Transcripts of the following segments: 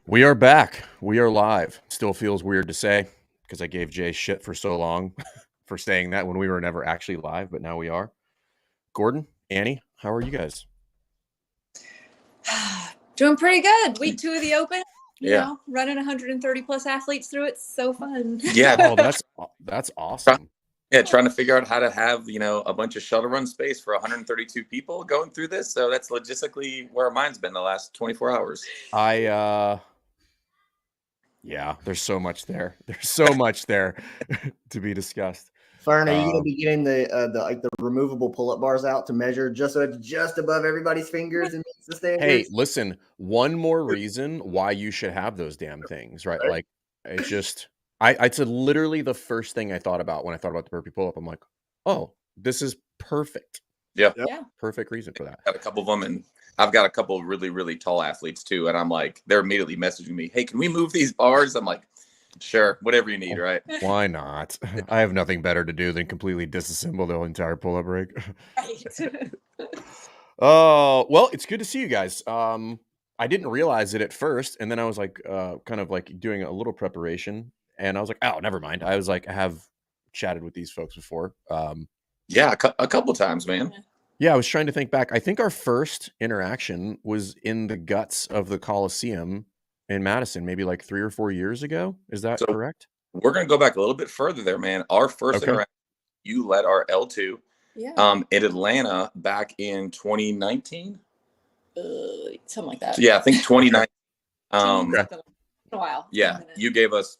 We are back. We are live. Still feels weird to say because I gave Jay shit for so long for saying that when we were never actually live, but now we are. Gordon, Annie, how are you guys? Doing pretty good. Week 2 of the Open. You Yeah. know, running 130 plus athletes through it's so fun. Yeah. Oh, that's awesome. Yeah, trying to figure out how to have, a bunch of shuttle run space for 132 people going through this. So that's logistically where mine's been the last 24 hours. Yeah, there's so much there. There's so much there to be discussed. Fern, are you going to be getting the removable pull-up bars out to measure just so it's just above everybody's fingers and meets the standards? Hey, listen, one more reason why you should have those damn things, right? Like, it's just, it's literally the first thing I thought about when I thought about the burpee pull-up. I'm like, oh, this is perfect. Yeah. Yeah. Perfect reason for that. Got a couple of them, and I've got a couple of really, really tall athletes too. And I'm like, they're immediately messaging me, hey, can we move these bars? I'm like, sure, whatever you need, right? Why not? I have nothing better to do than completely disassemble the entire pull-up rig. Right. Oh, well, it's good to see you guys. I didn't realize it at first, and then I was like, kind of like doing a little preparation, and I was like, oh, never mind. I was like, I have chatted with these folks before. Yeah, a couple times, man. Yeah, I was trying to think back. I think our first interaction was in the guts of the Coliseum in Madison, maybe like 3 or 4 years ago. Is that correct? We're going to go back a little bit further there, man. Our first interaction, you led our L2 in Atlanta back in 2019. Something like that. Yeah, I think 2019. A while. Yeah, you gave us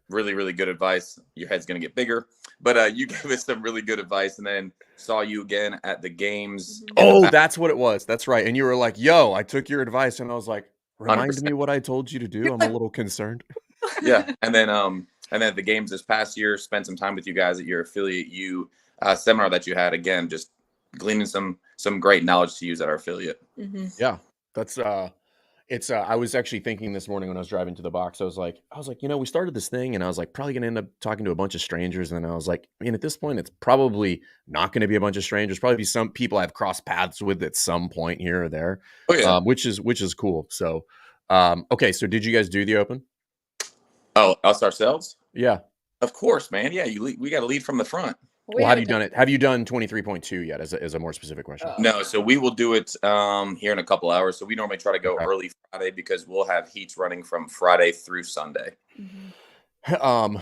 really, really good advice. Your head's going to get bigger, but you gave us some really good advice, and then saw you again at the games. Oh, that's what it was. That's right. And you were like, yo, I took your advice. And I was like, remind 100%. me what I told you to do. I'm a little concerned. Yeah. And then at the games this past year, spent some time with you guys at your affiliate seminar that you had, again, just gleaning some great knowledge to use at our affiliate. Mm-hmm. Yeah, that's I was actually thinking this morning when I was driving to the box, I was like, we started this thing, and I was like, probably gonna end up talking to a bunch of strangers, and then I was like, at this point, it's probably not going to be a bunch of strangers. Probably be some people I've crossed paths with at some point here or there. Oh, yeah. Which is cool. So, okay, so did you guys do the Open? Oh, us ourselves? Yeah, of course, man. Yeah, we got to lead from the front. Well, have you done it? Have you done 23.2 yet? As a more specific question. No, so we will do it here in a couple hours. So we normally try to go early Friday because we'll have heats running from Friday through Sunday. Mm-hmm. I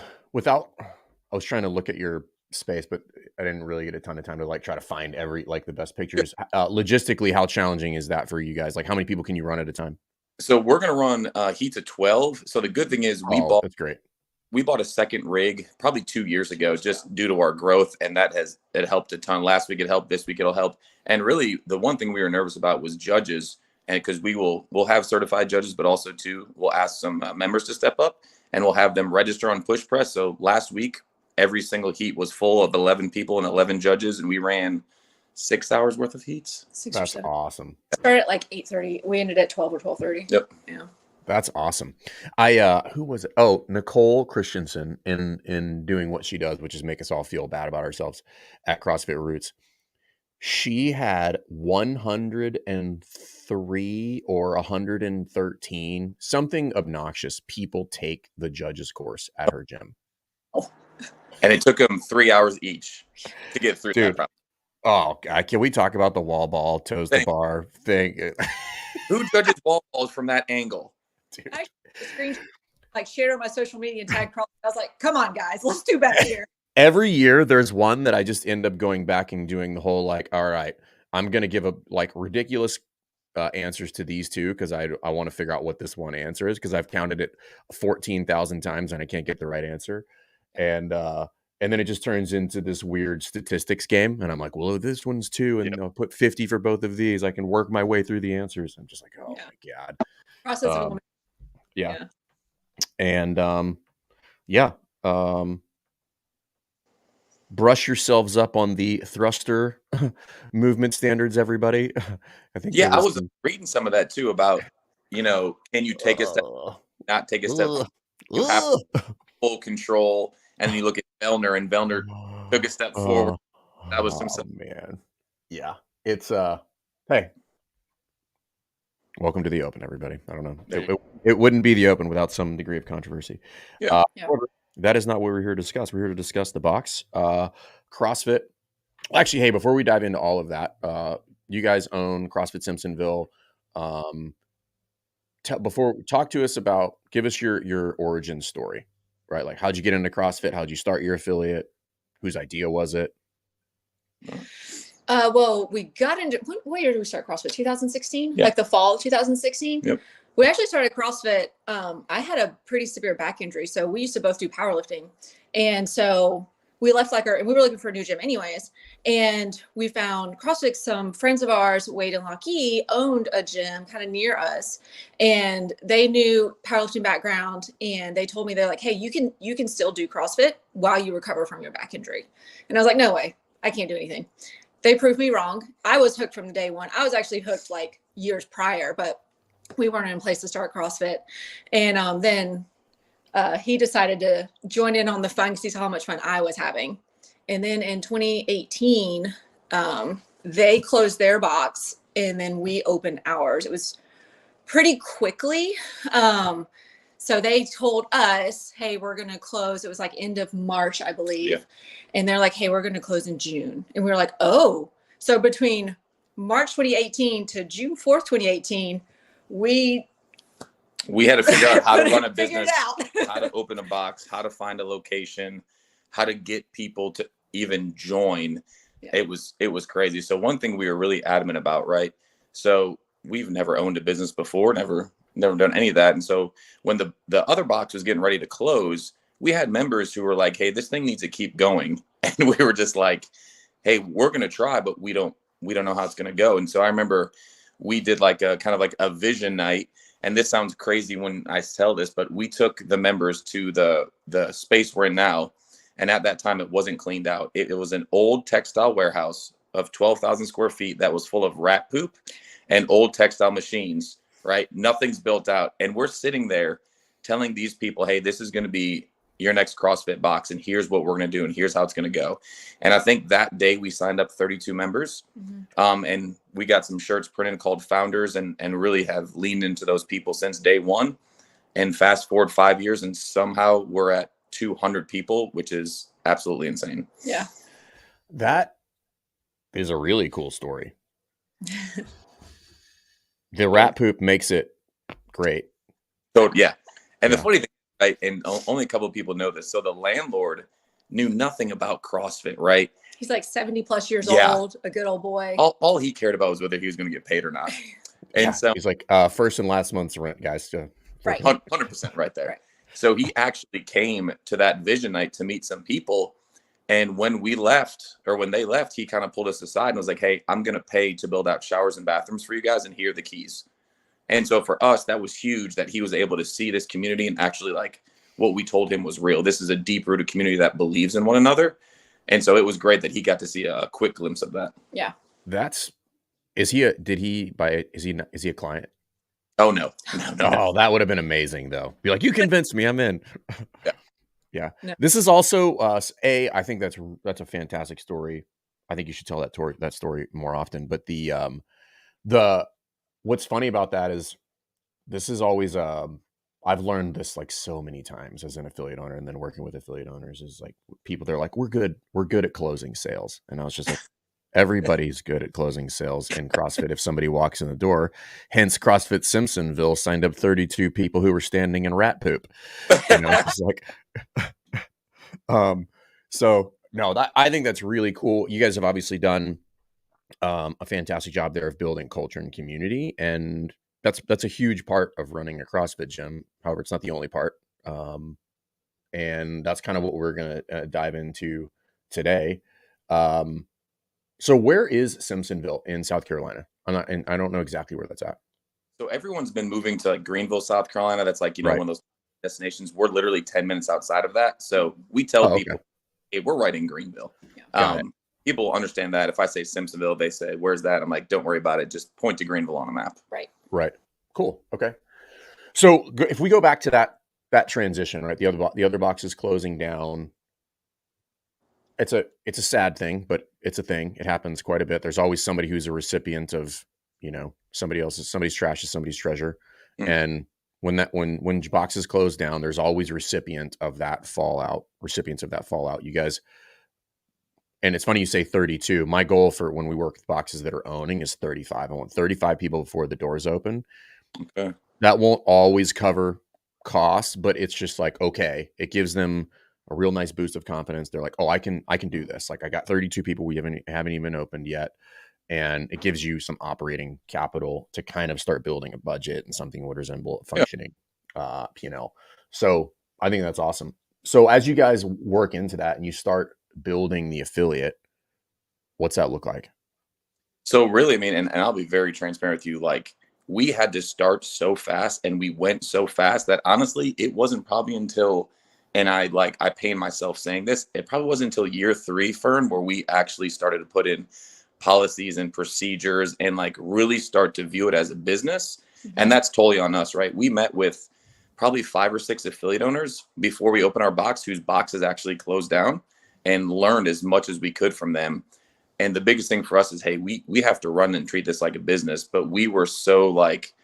was trying to look at your space, but I didn't really get a ton of time to like try to find the best pictures. Logistically, how challenging is that for you guys? Like, how many people can you run at a time? So we're gonna run heats of 12. So the good thing is that's great. We bought a second rig probably 2 years ago, just due to our growth, and it helped a ton. Last week it helped, this week it'll help. And really, the one thing we were nervous about was judges, and because we'll have certified judges, but also too we'll ask some members to step up, and we'll have them register on push press. So last week, every single heat was full of 11 people and 11 judges, and we ran 6 hours worth of heats. That's awesome. Started at like 8:30. We ended at 12 or 12:30. Yep. Yeah. That's awesome. Who was it? Oh, Nicole Christensen in doing what she does, which is make us all feel bad about ourselves at CrossFit Roots. She had 103 or 113, something obnoxious, people take the judges course at her gym. And it took them 3 hours each to get through that process. Oh, God, can we talk about the wall ball, toes to bar thing? Who judges wall balls from that angle? Dude. I shared on my social media and tagged CrossFit. I was like, come on, guys, let's do better here. Every year there's one that I just end up going back and doing the whole like, all right, I'm going to give ridiculous answers to these two because I want to figure out what this one answer is because I've counted it 14,000 times and I can't get the right answer. And then it just turns into this weird statistics game. And I'm like, well, this one's 2 and I'll put 50 for both of these. I can work my way through the answers. I'm just like, oh my God. Process of yeah. And brush yourselves up on the thruster movement standards, everybody. I think I was reading some of that too about, can you take a step, not take a step? You have full control. And then you look at Vellner, and Vellner took a step forward. That was some stuff. Man. Yeah. It's hey. Welcome to the open, everybody. I don't know. There you It wouldn't be the open without some degree of controversy. Yeah. Yeah. However, that is not what we're here to discuss. We're here to discuss the box. CrossFit. Actually, hey, before we dive into all of that, you guys own CrossFit Simpsonville. Talk to us about, give us your origin story, right? Like, how'd you get into CrossFit? How'd you start your affiliate? Whose idea was it? Well, we got into what year did we start CrossFit? 2016, Yeah. like the fall of 2016. Yep. We actually started CrossFit. I had a pretty severe back injury, so we used to both do powerlifting, and so we left and we were looking for a new gym anyways. And we found CrossFit. Some friends of ours, Wade and Lockheed, owned a gym kind of near us, and they knew powerlifting background. And they told me, they're like, "Hey, you can still do CrossFit while you recover from your back injury." And I was like, "No way, I can't do anything." They proved me wrong. I was hooked from the day one. I was actually hooked like years prior, but we weren't in a place to start CrossFit. And then he decided to join in on the fun because he saw how much fun I was having. And then in 2018, they closed their box and then we opened ours. It was pretty quickly. So they told us, "Hey, we're going to close." It was like end of March, I believe. Yeah. And they're like, "Hey, we're going to close in June." And we were like, "Oh." So between March 2018 to June 4th, 2018, we We had to figure out how to run a figured business, it out. how to open a box, how to find a location, how to get people to even join. Yeah. It was crazy. So one thing we were really adamant about, right? So we've never owned a business before, never done any of that. And so when the other box was getting ready to close, we had members who were like, "Hey, this thing needs to keep going." And we were just like, "Hey, we're going to try, but we don't know how it's going to go." And so I remember we did like a kind of like a vision night. And this sounds crazy when I tell this, but we took the members to the space we're in now. And at that time, it wasn't cleaned out. It was an old textile warehouse of 12,000 square feet that was full of rat poop and old textile machines, right? Nothing's built out. And we're sitting there telling these people, "Hey, this is going to be your next CrossFit box. And here's what we're going to do. And here's how it's going to go." And I think that day we signed up 32 members. Mm-hmm. And we got some shirts printed called Founders and really have leaned into those people since day one. And fast forward 5 years and somehow we're at 200 people, which is absolutely insane. Yeah. That is a really cool story. The rat poop makes it great. So yeah. And Yeah. the funny thing, right, and only a couple of people know this. So the landlord knew nothing about CrossFit, right? He's like 70 plus years Yeah. old, a good old boy. All he cared about was whether he was going to get paid or not. And Yeah. so He's like, first and last month's rent, guys. Right. 100% right there. Right. So he actually came to that vision night to meet some people. And when we left, or when they left, he kind of pulled us aside and was like, "Hey, I'm going to pay to build out showers and bathrooms for you guys, and here are the keys." And so for us, that was huge that he was able to see this community and actually like what we told him was real. This is a deep rooted community that believes in one another. And so it was great that he got to see a quick glimpse of that. Yeah. Is he a client? Oh, no. Oh, that would have been amazing though. Be like, "You convinced me, I'm in." Yeah. Yeah. No. This is also I think that's a fantastic story. I think you should tell that story more often. But what's funny about that is this is always I've learned this like so many times as an affiliate owner, and then working with affiliate owners is like people, they're like, we're good at closing sales. And I was just like, everybody's good at closing sales in CrossFit if somebody walks in the door. Hence CrossFit Simpsonville signed up 32 people who were standing in rat poop. It's like so no, I think that's really cool. You guys have obviously done a fantastic job there of building culture and community, and that's a huge part of running a CrossFit gym. However, it's not the only part, and that's kind of what we're going to dive into today. So where is Simpsonville in South Carolina? I don't know exactly where that's at. So everyone's been moving to like Greenville, South Carolina. That's like, Right. one of those destinations. We're literally 10 minutes outside of that. So we tell Oh, okay. people, "Hey, we're right in Greenville." Got it. People understand that. If I say Simpsonville, they say, "Where's that?" I'm like, "Don't worry about it. Just point to Greenville on a map." Right. Cool. Okay. So if we go back to that transition, right? The other box is closing down. It's a sad thing, but it's a thing. It happens quite a bit. There's always somebody who's a recipient of, somebody's trash is somebody's treasure. Mm. And when boxes close down, there's always recipients of that fallout. You guys, and it's funny you say 32. My goal for when we work with boxes that are owning is 35. I want 35 people before the doors open. Okay. That won't always cover costs, but it's just like, okay, it gives them a real nice boost of confidence. They're like, oh, I can do this. Like I got 32 people we haven't even opened yet. And it gives you some operating capital to kind of start building a budget and something would resemble a functioning P&L. So I think that's awesome. So as you guys work into that and you start building the affiliate, what's that look like? So really, I mean, and I'll be very transparent with you, like we had to start so fast and we went so fast that honestly, it wasn't probably until, and I pain myself saying this, it probably wasn't until year 3, Fern, where we actually started to put in policies and procedures and like really start to view it as a business. And that's totally on us, right? We met with probably 5 or 6 affiliate owners before we opened our box, whose boxes actually closed down, and learned as much as we could from them. And the biggest thing for us is, hey, we have to run and treat this like a business. But we were so like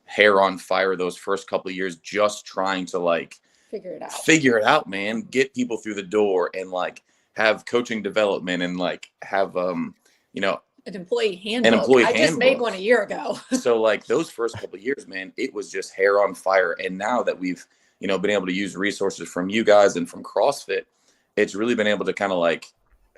hair on fire those first couple of years, just trying to like figure it out, man, get people through the door and like have coaching development and like have, you know, an employee handbook. I just made one a year ago. So like those first couple of years, man, it was just hair on fire. And now that we've, been able to use resources from you guys and from CrossFit, it's really been able to kind of like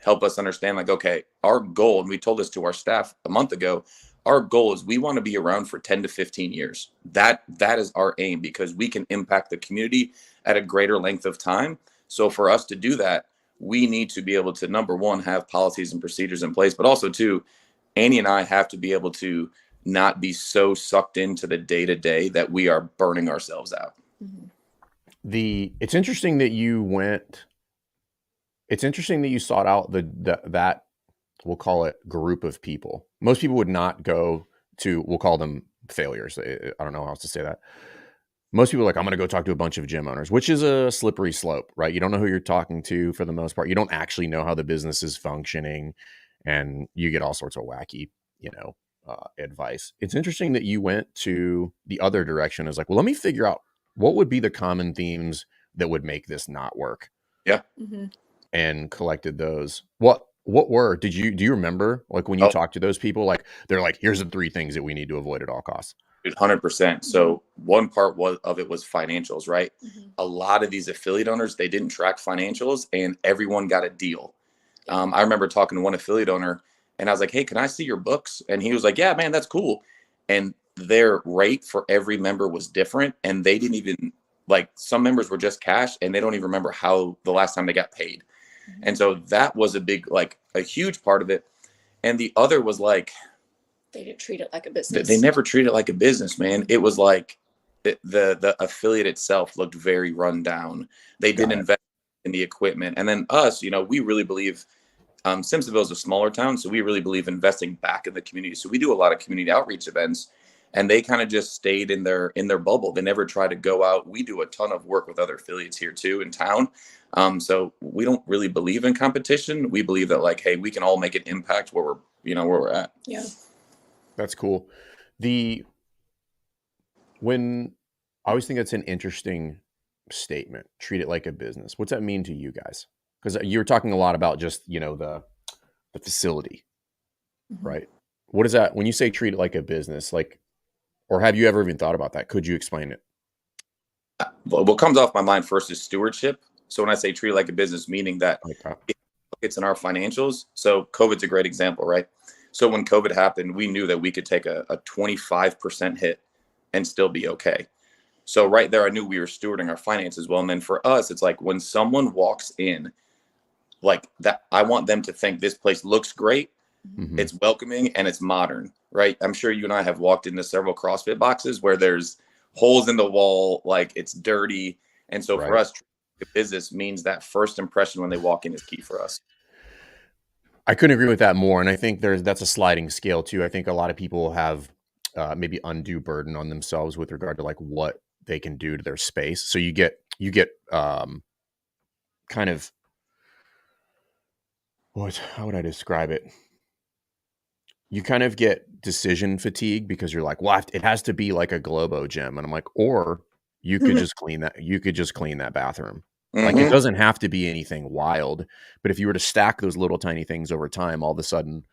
help us understand like, okay, our goal, and we told this to our staff a month ago, our goal is we want to be around for 10 to 15 years. That is our aim because we can impact the community at a greater length of time. So for us to do that, we need to be able to, number one, have policies and procedures in place, but also two, Annie and I have to be able to not be so sucked into the day-to-day that we are burning ourselves out. It's interesting that you sought out that we'll call it group of people. Most people would not go to, we'll call them failures. I don't know how else to say that. Most people are like, I'm going to go talk to a bunch of gym owners, which is a slippery slope, right? You don't know who you're talking to for the most part. You don't actually know how the business is functioning, and you get all sorts of wacky, advice. It's interesting that you went to the other direction. Is like, well, let me figure out what would be the common themes that would make this not work. Yeah. And collected those. What do you remember, like when you talked to those people, like they're like, here's the 3 things that we need to avoid at all costs? 100%. So one part of it was financials, right? A lot of these affiliate owners, they didn't track financials and everyone got a deal. I remember talking to one affiliate owner and I was like, hey, can I see your books? And he was like, yeah, man, that's cool. And their rate for every member was different. And they didn't even, like, some members were just cash and they don't even remember how the last time they got paid. And so that was a huge part of it. And the other was like, they didn't treat it like a business. They never treat it like a business, man. It was like the affiliate itself looked very run down. They didn't invest in the equipment. And then us, we really believe, Simpsonville is a smaller town, so we really believe investing back in the community. So we do a lot of community outreach events, and they kind of just stayed in their bubble. They never try to go out. We do a ton of work with other affiliates here too in town. So we don't really believe in competition. We believe that like, hey, we can all make an impact where we're at. Yeah. That's cool. When I always think that's an interesting statement, treat it like a business. What's that mean to you guys? Because you were talking a lot about just, the facility, right? What is that when you say treat it like a business, like, or have you ever even thought about that? Could you explain it? What comes off my mind first is stewardship. So when I say treat it like a business, meaning that it's in our financials. So COVID's a great example, right? So when COVID happened, we knew that we could take a 25% hit and still be okay. So right there, I knew we were stewarding our finances well. And then for us, it's like when someone walks in like that, I want them to think this place looks great. It's welcoming and it's modern, right? I'm sure you and I have walked into several CrossFit boxes where there's holes in the wall, like it's dirty. And so for us, business means that first impression when they walk in is key for us. I couldn't agree with that more. And I think that's a sliding scale too. I think a lot of people have maybe undue burden on themselves with regard to like what they can do to their space. So you get kind of, how would I describe it? you kind of get decision fatigue because you're like, well, it has to be like a Globo gym. And I'm like, or you could just clean that. You could just clean that bathroom. Like it Mhm. doesn't have to be anything wild, but if you were to stack those little tiny things over time, all of a sudden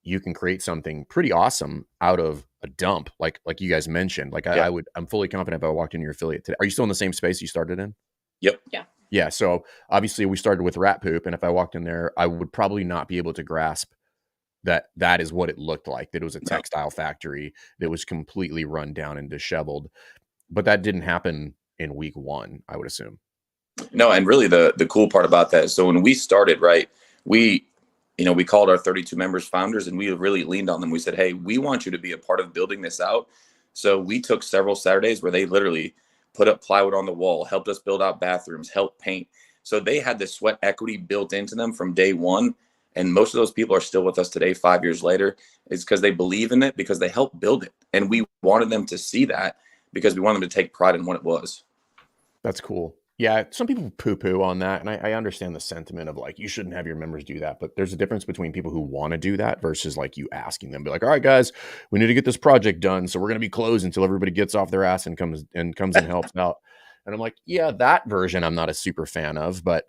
you can create something pretty awesome out of a dump. Like you guys mentioned, like Yeah. I'm fully confident if I walked in your affiliate today. Are you still in the same space you started in? Yep. Yeah. Yeah. So obviously we started with rat poop. And if I walked in there, I would probably not be able to grasp that is what it looked like, that it was a No. textile factory that was completely run down and disheveled. But that didn't happen in week 1, I would assume. No, and really the cool part about that is, so when we started, right, we called our 32 members founders, and we really leaned on them. We said, hey, we want you to be a part of building this out. So we took several Saturdays where they literally put up plywood on the wall, helped us build out bathrooms, helped paint. So they had the sweat equity built into them from day one. And most of those people are still with us today, 5 years later. It's because they believe in it, because they helped build it. And we wanted them to see that, because we wanted them to take pride in what it was. That's cool. Yeah, some people poo-poo on that, and I understand the sentiment of like, you shouldn't have your members do that, but there's a difference between people who want to do that versus like you asking them, be like, all right, guys, we need to get this project done, so we're going to be closed until everybody gets off their ass and comes and helps out. And I'm like, yeah, that version I'm not a super fan of, but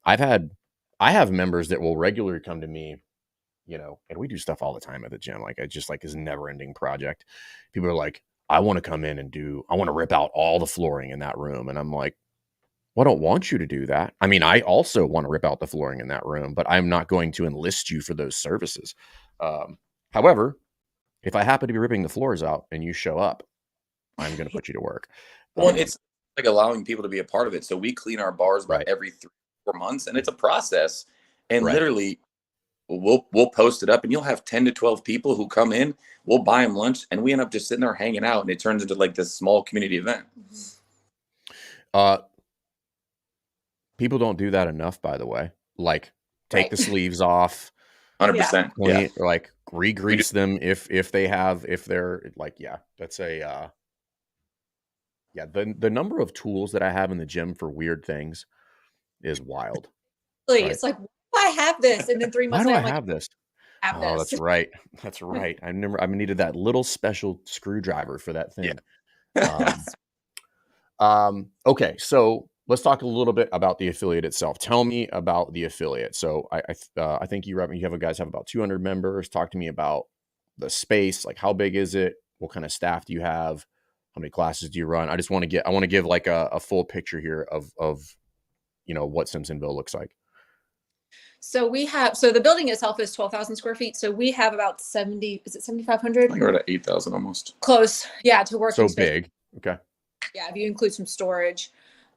I have members that will regularly come to me, and we do stuff all the time at the gym. Like, I just like this never ending project. People are like, I want to come in and I want to rip out all the flooring in that room. And I'm like, well, I don't want you to do that. I mean, I also want to rip out the flooring in that room, but I'm not going to enlist you for those services. However, if I happen to be ripping the floors out and you show up, I'm going to put you to work. Well, it's like allowing people to be a part of it. So we clean our bars about Right. every 3 or 4 months, and it's a process. And Right. literally, we'll post it up, and you'll have 10 to 12 people who come in. We'll buy them lunch, and we end up just sitting there hanging out, and it turns into like this small community event. Uh, People don't do that enough, by the way. Like, take Right. the sleeves off, 100%. Yeah. clean, or like re-grease them if they're like, yeah, that's a yeah, the number of tools that I have in the gym for weird things is wild. Really, Right. it's like, why I have this, and then 3 Why months do later, I I'm like, have this? have Oh, this. that's right. That's right. I needed that little special screwdriver for that thing. Yeah. Okay, so let's talk a little bit about the affiliate itself. Tell me about the affiliate. So I think you guys have about 200 members. Talk to me about the space. Like, how big is it? What kind of staff do you have? How many classes do you run? I want to give like a full picture here of what Simpsonville looks like. So the building itself is 12,000 square feet. So we have about 70, is it 7,500? I think we're at 8,000 almost. Close. Yeah. To working So space. big. Okay. Yeah. If you include some storage.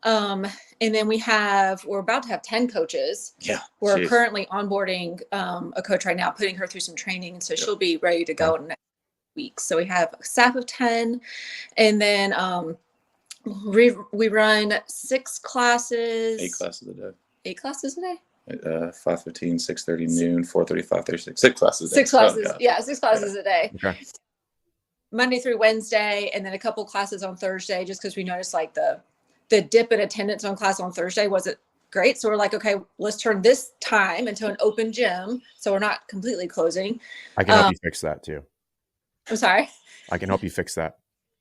And then we're about to have 10 coaches. Yeah. We're Jeez. currently onboarding a coach right now, putting her through some training. And so she'll be ready to go in the next week. So we have a staff of 10. And then we run 6 classes. 8 classes a day. 8 classes a day? 5:15, 6:30, noon, 4:30, 5:36. 6 classes a day. 6 classes. Oh, yeah, 6 classes a day. Okay. Monday through Wednesday, and then a couple classes on Thursday, just because we noticed like the dip in attendance on class on Thursday wasn't great. So we're like, okay, let's turn this time into an open gym, so we're not completely closing. I can help you fix that too. I'm sorry. I can help you fix that.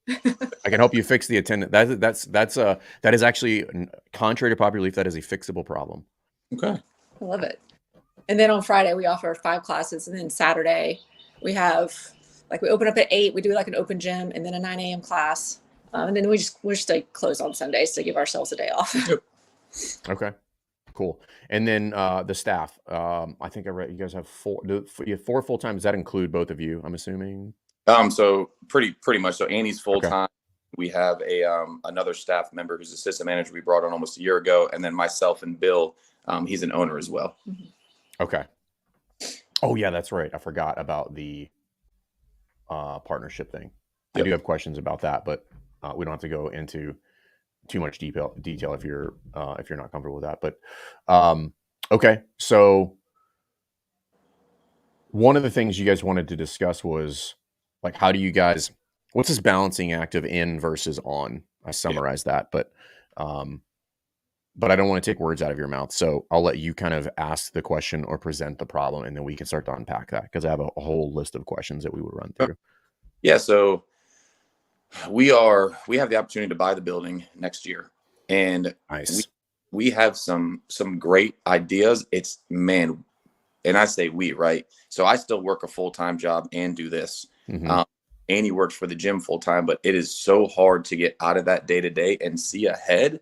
I can help you fix the attendance. That is actually, contrary to popular belief, that is a fixable problem. Okay. I love it. And then on Friday we offer 5 classes, and then Saturday we have we open up at 8. We do like an open gym, and then a 9 a.m. class, and then we're just like closed on Sundays to give ourselves a day off. Okay, cool. And then the staff. I think I read you guys have 4. You have 4 full time. Does that include both of you? I'm assuming. So pretty much. So Annie's full time. Okay. We have another staff member who's assistant manager we brought on almost a year ago, and then myself and Bill. He's an owner as well. Okay. Oh yeah, that's right. I forgot about the partnership thing. Yep. I do have questions about that, but we don't have to go into too much detail if you're not comfortable with that. But okay, so one of the things you guys wanted to discuss was like, how do you guys? What's this balancing act of in versus on? I summarized that, but but I don't want to take words out of your mouth. So I'll let you kind of ask the question or present the problem, and then we can start to unpack that, because I have a whole list of questions that we would run through. Yeah. So we have the opportunity to buy the building next year, and Nice. we have some great ideas. It's, man, and I say we, right? So I still work a full-time job and do this. Mhm. Annie works for the gym full-time, but it is so hard to get out of that day to day and see ahead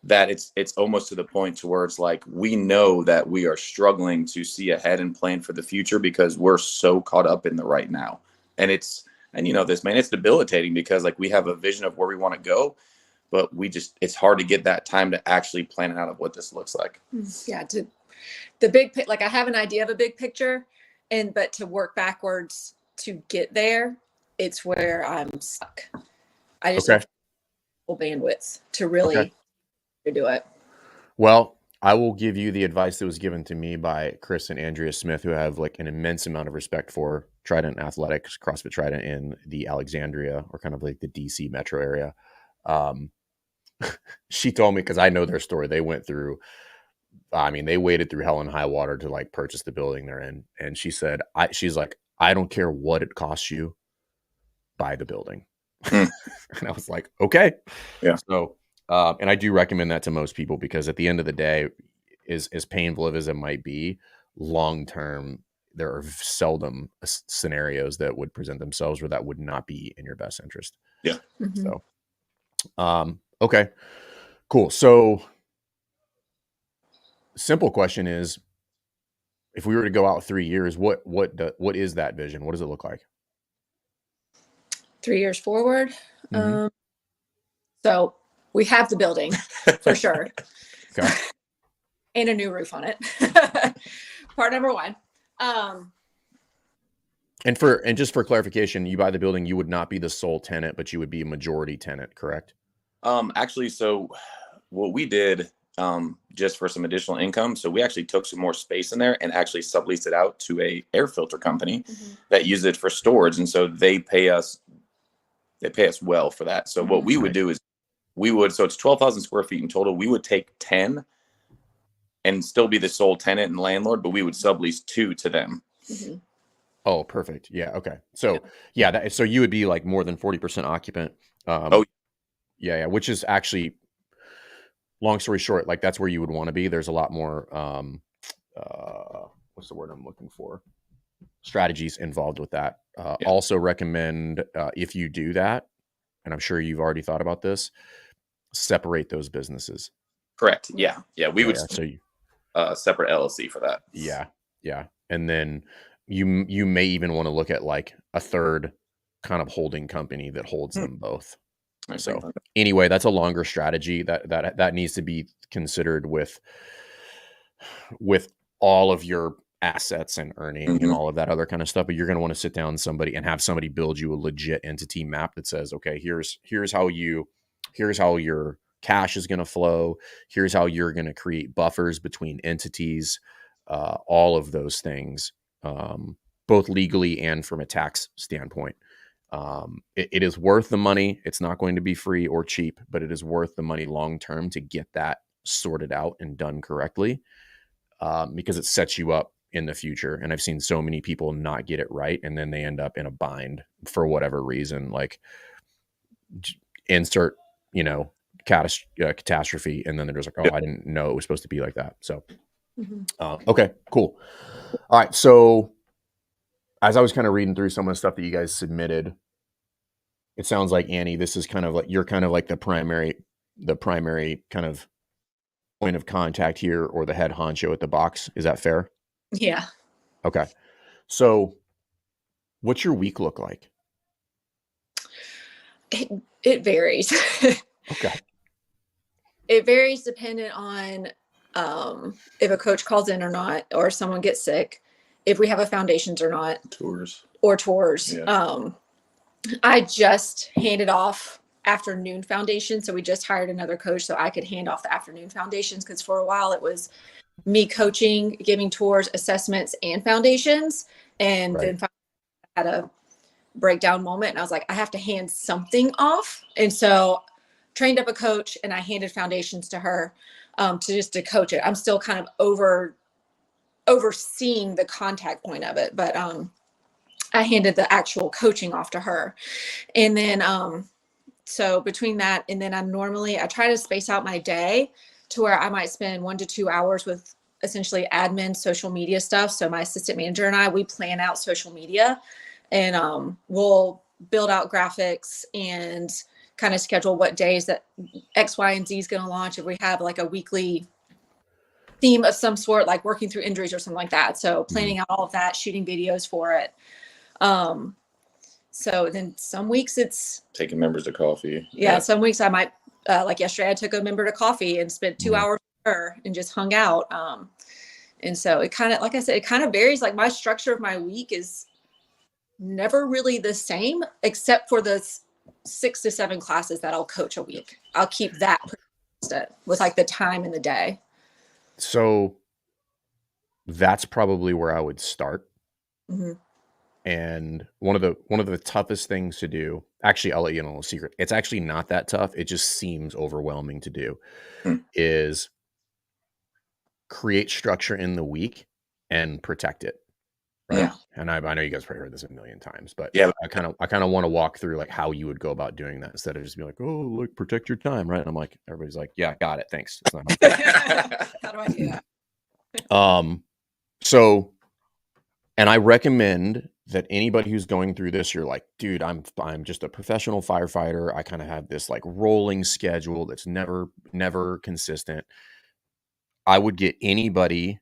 that it's almost to the point to where it's like, we know that we are struggling to see ahead and plan for the future because we're so caught up in the right now. And you know this, man, it's debilitating because like we have a vision of where we want to go, but it's hard to get that time to actually plan out of what this looks like. Yeah. The big, like I have an idea of a big picture, but to work backwards to get there, it's where I'm stuck. I just don't have full bandwidth to really do it. Well, I will give you the advice that was given to me by Chris and Andrea Smith, who have like an immense amount of respect for Trident Athletics, CrossFit Trident in the Alexandria, or kind of like the DC metro area. She told me, because I know their story, they went through, I mean, they waded through hell and high water to like purchase the building they're in. And she said, she's like, I don't care what it costs you, buy the building. And I was like, okay. Yeah. So, and I do recommend that to most people, because at the end of the day, as painful as it might be, long term, there are seldom scenarios that would present themselves where that would not be in your best interest. Yeah. Mm-hmm. So, okay, cool. So, simple question is, if we were to go out 3 years, what is that vision? What does it look like? 3 years forward. Mm-hmm. So we have the building for sure. Okay. And a new roof on it. Part number one. And just for clarification, you buy the building, you would not be the sole tenant, but you would be a majority tenant, correct? Actually, so what we did, just for some additional income, so we actually took some more space in there and actually subleased it out to a air filter company that uses it for storage, and so they pay us well for that. So what we would do is so it's 12,000 square feet in total. We would take 10 and still be the sole tenant and landlord, but we would sublease 2 to them. Mm-hmm. Oh, perfect. Yeah. Okay. So so you would be like more than 40% occupant. Yeah. Which is actually, long story short, like that's where you would want to be. There's a lot more, what's the word I'm looking for? Strategies involved with that. Also recommend, if you do that, and I'm sure you've already thought about this, separate those businesses. Correct. Yeah. We would separate LLC for that. Yeah. And then you may even want to look at like a third kind of holding company that holds them both. So anyway, that's a longer strategy that needs to be considered with all of your assets and earning and all of that other kind of stuff. But you're going to want to sit down with and have somebody build you a legit entity map that says, okay, here's how your cash is going to flow. Here's how you're going to create buffers between entities, all of those things, both legally and from a tax standpoint. It is worth the money. It's not going to be free or cheap, but it is worth the money long-term to get that sorted out and done correctly, because it sets you up in the future. And I've seen so many people not get it right, and then they end up in a bind for whatever reason, like insert, catastrophe. And then they're just like, I didn't know it was supposed to be like that. So, okay, cool. All right. So as I was kind of reading through some of the stuff that you guys submitted, it sounds like, Annie, this is kind of like, you're kind of like the primary kind of point of contact here, or the head honcho at the box. Is that fair? Yeah. Okay. So what's your week look like? It varies. Okay. It varies dependent on if a coach calls in or not, or someone gets sick, if we have a foundations or not. Tours. Yeah. I just handed off afternoon foundation. So we just hired another coach so I could hand off the afternoon foundations, because for a while it was me coaching, giving tours, assessments, and foundations. And then I had a breakdown moment, and I was like, I have to hand something off. And so trained up a coach, and I handed foundations to her. to coach it. I'm still kind of overseeing the contact point of it, but I handed the actual coaching off to her. And then so between that and then I try to space out my day to where I might spend 1 to 2 hours with essentially admin social media stuff. So my assistant manager and we plan out social media, and we'll build out graphics and kind of schedule what days that X, Y, and Z is going to launch. If we have like a weekly theme of some sort, like working through injuries or something like that. So planning out all of that, shooting videos for it. So then some weeks it's taking members to coffee. Yeah. Some weeks I might, like yesterday, I took a member to coffee and spent 2 hours with her and just hung out. And so it kind of, like I said, it kind of varies. Like my structure of my week is never really the same, except for the 6 to 7 classes that I'll coach a week. I'll keep that consistent with like the time in the day. So that's probably where I would start. Mm-hmm. And one of the toughest things to do, actually, I'll let you know a little secret. It's actually not that tough. It just seems overwhelming to do, is create structure in the week and protect it. Right. Yeah. And I know you guys probably heard this a million times, but yeah, I kind of want to walk through like how you would go about doing that instead of just being like, oh, look, protect your time. Right. And I'm like, everybody's like, yeah, got it. Thanks. It's not How do I do that? So, and I recommend that anybody who's going through this, you're like, dude, I'm just a professional firefighter. I kind of have this like rolling schedule that's never consistent. I would get anybody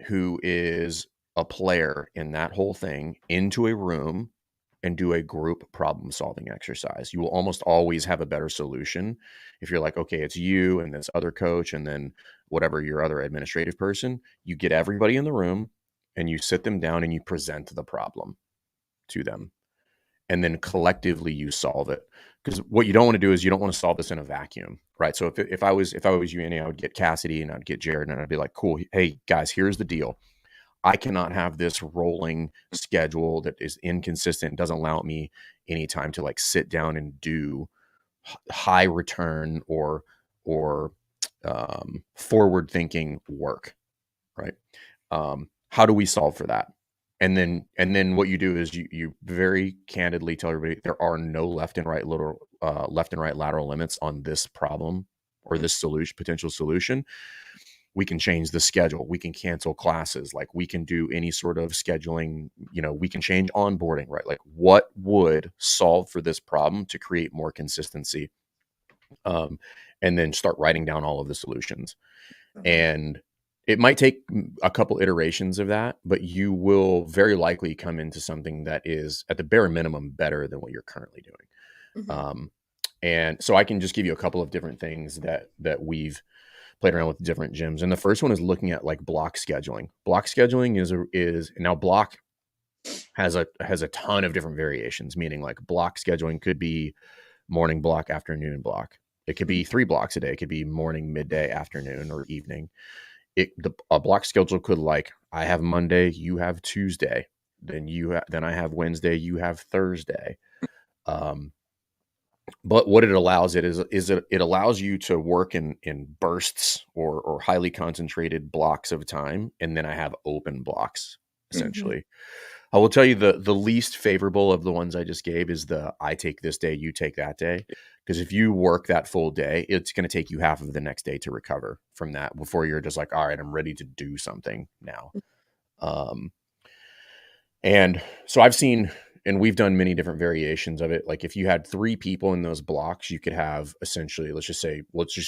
who is a player in that whole thing into a room and do a group problem solving exercise. You will almost always have a better solution if you're like, okay, it's you and this other coach and then whatever your other administrative person. You get everybody in the room and you sit them down and you present the problem to them, and then collectively you solve it. Because what you don't want to do is you don't want to solve this in a vacuum, right? So if I was you, Annie, I would get Cassidy and I'd get Jared and I'd be like, cool, hey guys, here's the deal. I cannot have this rolling schedule that is inconsistent, doesn't allow me any time to like sit down and do high return or forward thinking work, right? How do we solve for that? And then what you do is you very candidly tell everybody there are no left and right lateral limits on this problem or this potential solution. We can change the schedule. We can cancel classes. Like we can do any sort of scheduling, we can change onboarding, right? Like what would solve for this problem to create more consistency? And then start writing down all of the solutions. And it might take a couple iterations of that, but you will very likely come into something that is at the bare minimum better than what you're currently doing. And so I can just give you a couple of different things that we've played around with different gyms. And the first one is looking at like block scheduling. Block scheduling is now block has a ton of different variations, meaning like block scheduling could be morning block, afternoon block. It could be 3 blocks a day. It could be morning, midday, afternoon, or evening. A block schedule could like, I have Monday, you have Tuesday, then I have Wednesday, you have Thursday. But what it allows it allows you to work in bursts or highly concentrated blocks of time. And then I have open blocks essentially. I will tell you the least favorable of the ones I just gave is I take this day, you take that day. Because if you work that full day, it's going to take you half of the next day to recover from that before you're just like, all right, I'm ready to do something now. And so I've seen, and we've done many different variations of it. Like if you had 3 people in those blocks, you could have essentially, let's just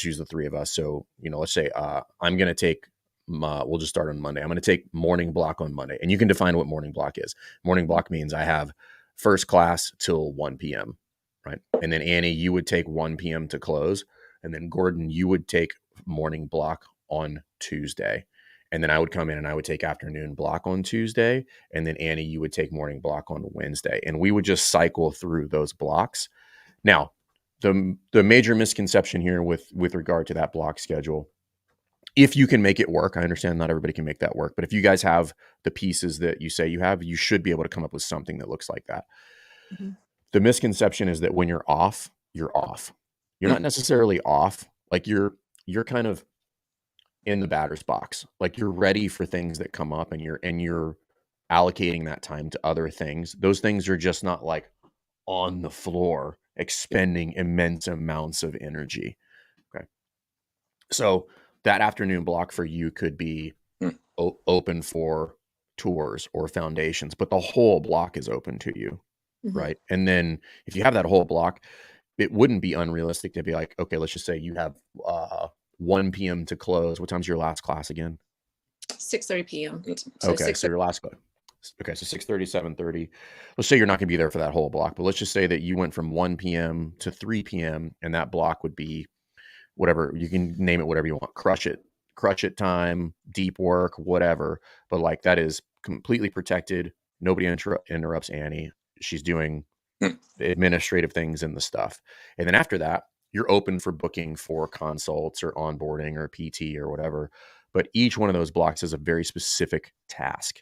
use the 3 of us. So, let's say I'm going to take, we'll just start on Monday. I'm going to take morning block on Monday. And you can define what morning block is. Morning block means I have first class till 1 p.m. Right. And then Annie, you would take 1 p.m. to close. And then Gordon, you would take morning block on Tuesday. And then I would come in and I would take afternoon block on Tuesday. And then Annie, you would take morning block on Wednesday. And we would just cycle through those blocks. Now, the major misconception here with regard to that block schedule, if you can make it work, I understand not everybody can make that work, but if you guys have the pieces that you say you have, you should be able to come up with something that looks like that. The misconception is that when you're off, you're off. You're not necessarily off. Like you you're kind of in the batter's box. Like you're ready for things that come up, and you're allocating that time to other things. Those things are just not like on the floor expending immense amounts of energy. Okay. So that afternoon block for you could be open for tours or foundations, but the whole block is open to you. Right. And then if you have that whole block, it wouldn't be unrealistic to be like, okay, let's just say you have 1 p.m. to close. What time's your last class again? 6:30 p.m. So Okay. So your last class. Okay. So 6:30, 7:30. Let's say you're not going to be there for that whole block, but let's just say that you went from 1 p.m. to 3 p.m. and that block would be whatever, you can name it whatever you want. Crush it time, deep work, whatever. But like that is completely protected. Nobody interrupts Annie. She's doing the administrative things and the stuff. And then after that, you're open for booking for consults or onboarding or PT or whatever. But each one of those blocks is a very specific task.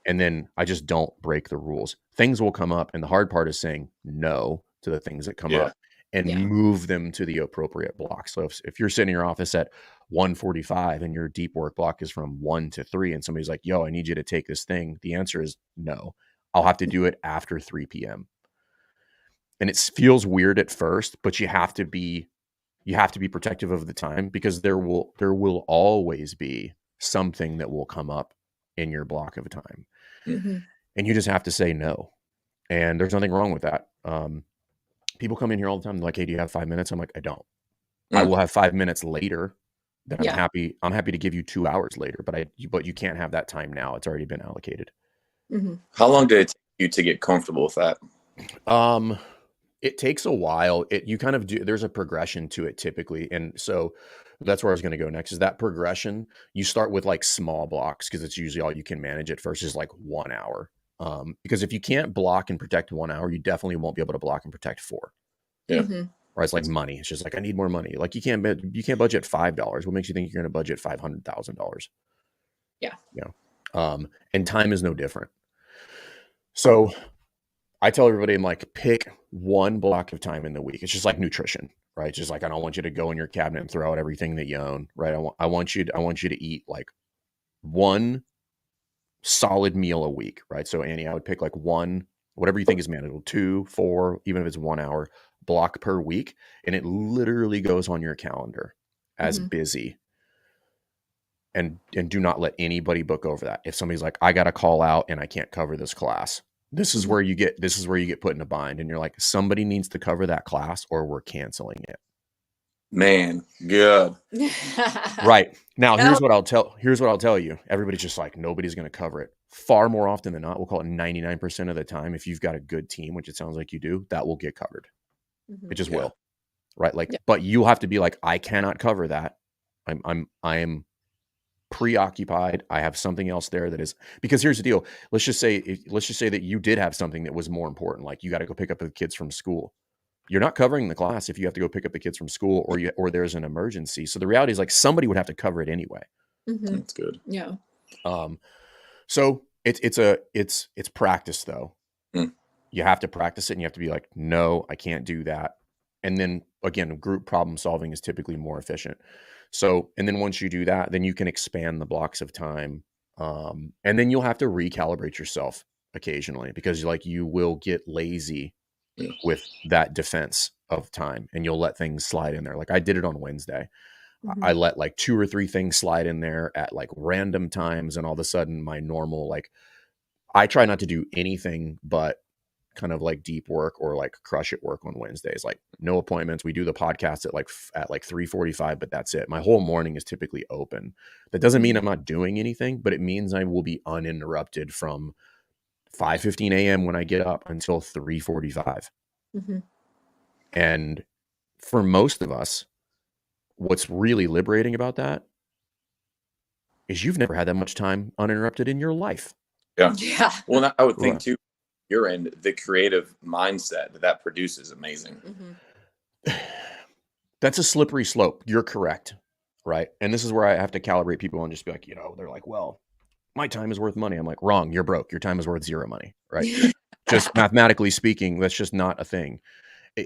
And then I just don't break the rules. Things will come up. And the hard part is saying no to the things that come up and move them to the appropriate block. So if you're sitting in your office at 1:45 and your deep work block is from 1 to 3 and somebody's like, yo, I need you to take this thing. The answer is no. I'll have to do it after 3 p.m. And it feels weird at first, but you have to be protective of the time, because there will always be something that will come up in your block of time. And you just have to say no. And there's nothing wrong with that. People come in here all the time. They're like, hey, do you have 5 minutes? I'm like, I don't. I will have 5 minutes later. That I'm happy to give you 2 hours later, but you can't have that time now. It's already been allocated. How long did it take you to get comfortable with that? It takes a while. You kind of do, there's a progression to it typically. And so that's where I was going to go next, is that progression. You start with like small blocks, because it's usually all you can manage at first is like 1 hour. Because if you can't block and protect 1 hour, you definitely won't be able to block and protect 4. Or it's like money. It's just like, I need more money. Like you can't budget $5. What makes you think you're going to budget $500,000? And time is no different. So I tell everybody, I'm like, pick one block of time in the week. It's just like nutrition, right? It's just like, I don't want you to go in your cabinet and throw out everything that you own, right? I want you to eat like one solid meal a week, right? So Annie, I would pick like one, whatever you think is manageable, 2, 4, even if it's 1 hour block per week. And it literally goes on your calendar as busy. And do not let anybody book over that. If somebody's like, I got to call out and I can't cover this class, this is where you get put in a bind. And you're like, somebody needs to cover that class or we're canceling it. Man, good. Right. Now, here's what I'll tell you. Everybody's just like, nobody's going to cover it. Far more often than not, we'll call it 99% of the time, if you've got a good team, which it sounds like you do, that will get covered. It just will. Right. Like, but you have to be like, I cannot cover that. I am preoccupied. I have something else there that is, because here's the deal. Let's just say that you did have something that was more important. Like you got to go pick up the kids from school. You're not covering the class if you have to go pick up the kids from school or there's an emergency. So the reality is like somebody would have to cover it anyway. That's good. Yeah. So it's practice though. You have to practice it and you have to be like, no, I can't do that. And then again, group problem solving is typically more efficient. So, and then once you do that, then you can expand the blocks of time. And then you'll have to recalibrate yourself occasionally, because like you will get lazy with that defense of time and you'll let things slide in there. Like I did it on Wednesday. I let like 2 or 3 things slide in there at like random times. And all of a sudden my normal, like I try not to do anything but kind of like deep work or like crush it work on Wednesdays. Like no appointments. We do the podcast at like 3:45, but that's it. My whole morning is typically open. That doesn't mean I'm not doing anything, but it means I will be uninterrupted from 5:15 a.m. when I get up until 3:45. And for most of us, what's really liberating about that is you've never had that much time uninterrupted in your life. Yeah. Well, I would think too, your end, the creative mindset that produces amazing. That's a slippery slope. You're correct. Right. And this is where I have to calibrate people and just be like, they're like, well, my time is worth money. I'm like, wrong. You're broke. Your time is worth 0 money. Right. Just mathematically speaking, that's just not a thing.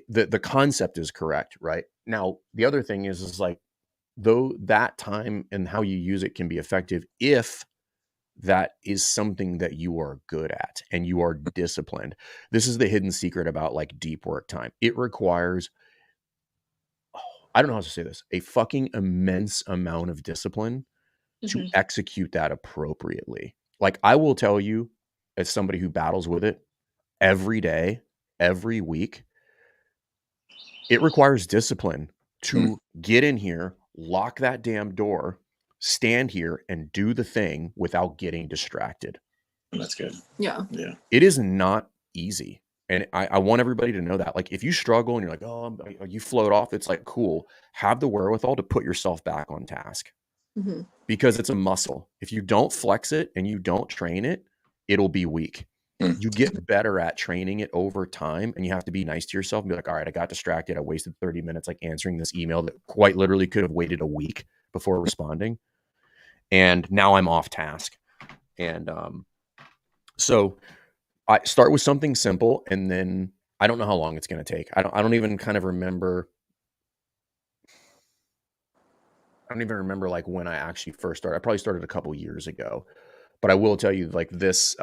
The concept is correct. Right. Now, the other thing is like, though that time and how you use it can be effective if that is something that you are good at and you are disciplined. This is the hidden secret about like deep work time. It requires, I don't know how to say this, a fucking immense amount of discipline to Mhm. execute that appropriately. Like I will tell you, as somebody who battles with it every day, every week, it requires discipline to get in here, lock that damn door, stand here and do the thing without getting distracted. That's good. Yeah. Yeah. It is not easy. And I want everybody to know that. Like, if you struggle and you're like, oh, you float off, it's like, cool. Have the wherewithal to put yourself back on task Hmm. because it's a muscle. If you don't flex it and you don't train it, it'll be weak. Mm. You get better at training it over time, and you have to be nice to yourself and be like, all right, I got distracted. I wasted 30 minutes like answering this email that quite literally could have waited a week before responding. And now I'm off task. And so I start with something simple, and then I don't know how long it's going to take. I don't even kind of remember. I don't even remember like when I actually first started. I probably started a couple years ago, but I will tell you like this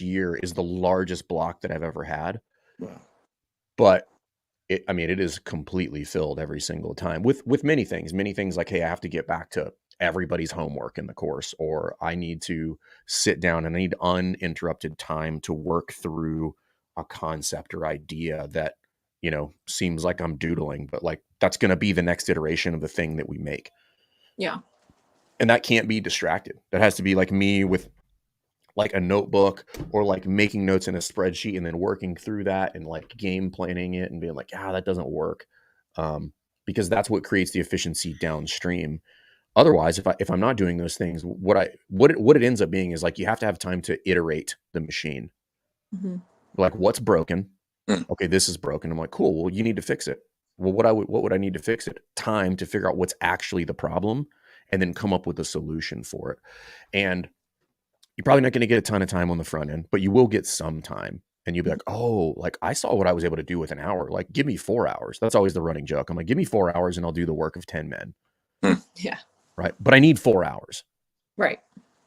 year is the largest block that I've ever had. Wow. But it is completely filled every single time with many things like, hey, I have to get back to everybody's homework in the course, or I need to sit down and I need uninterrupted time to work through a concept or idea that, seems like I'm doodling, but like that's going to be the next iteration of the thing that we make. Yeah. And that can't be distracted. That has to be like me with like a notebook or like making notes in a spreadsheet and then working through that and like game planning it and being like, that doesn't work. Because that's what creates the efficiency downstream. Otherwise, if I'm not doing those things, what it ends up being is like, you have to have time to iterate the machine. Hmm. Like, what's broken? Mm. Okay, this is broken. I'm like, cool. Well, you need to fix it. Well, what would I need to fix it? Time to figure out what's actually the problem and then come up with a solution for it. And you're probably not going to get a ton of time on the front end, but you will get some time. And you'll be like, oh, like I saw what I was able to do with an hour. Like, give me 4 hours. That's always the running joke. I'm like, give me 4 hours and I'll do the work of 10 men. Yeah. Right. But I need 4 hours, Right.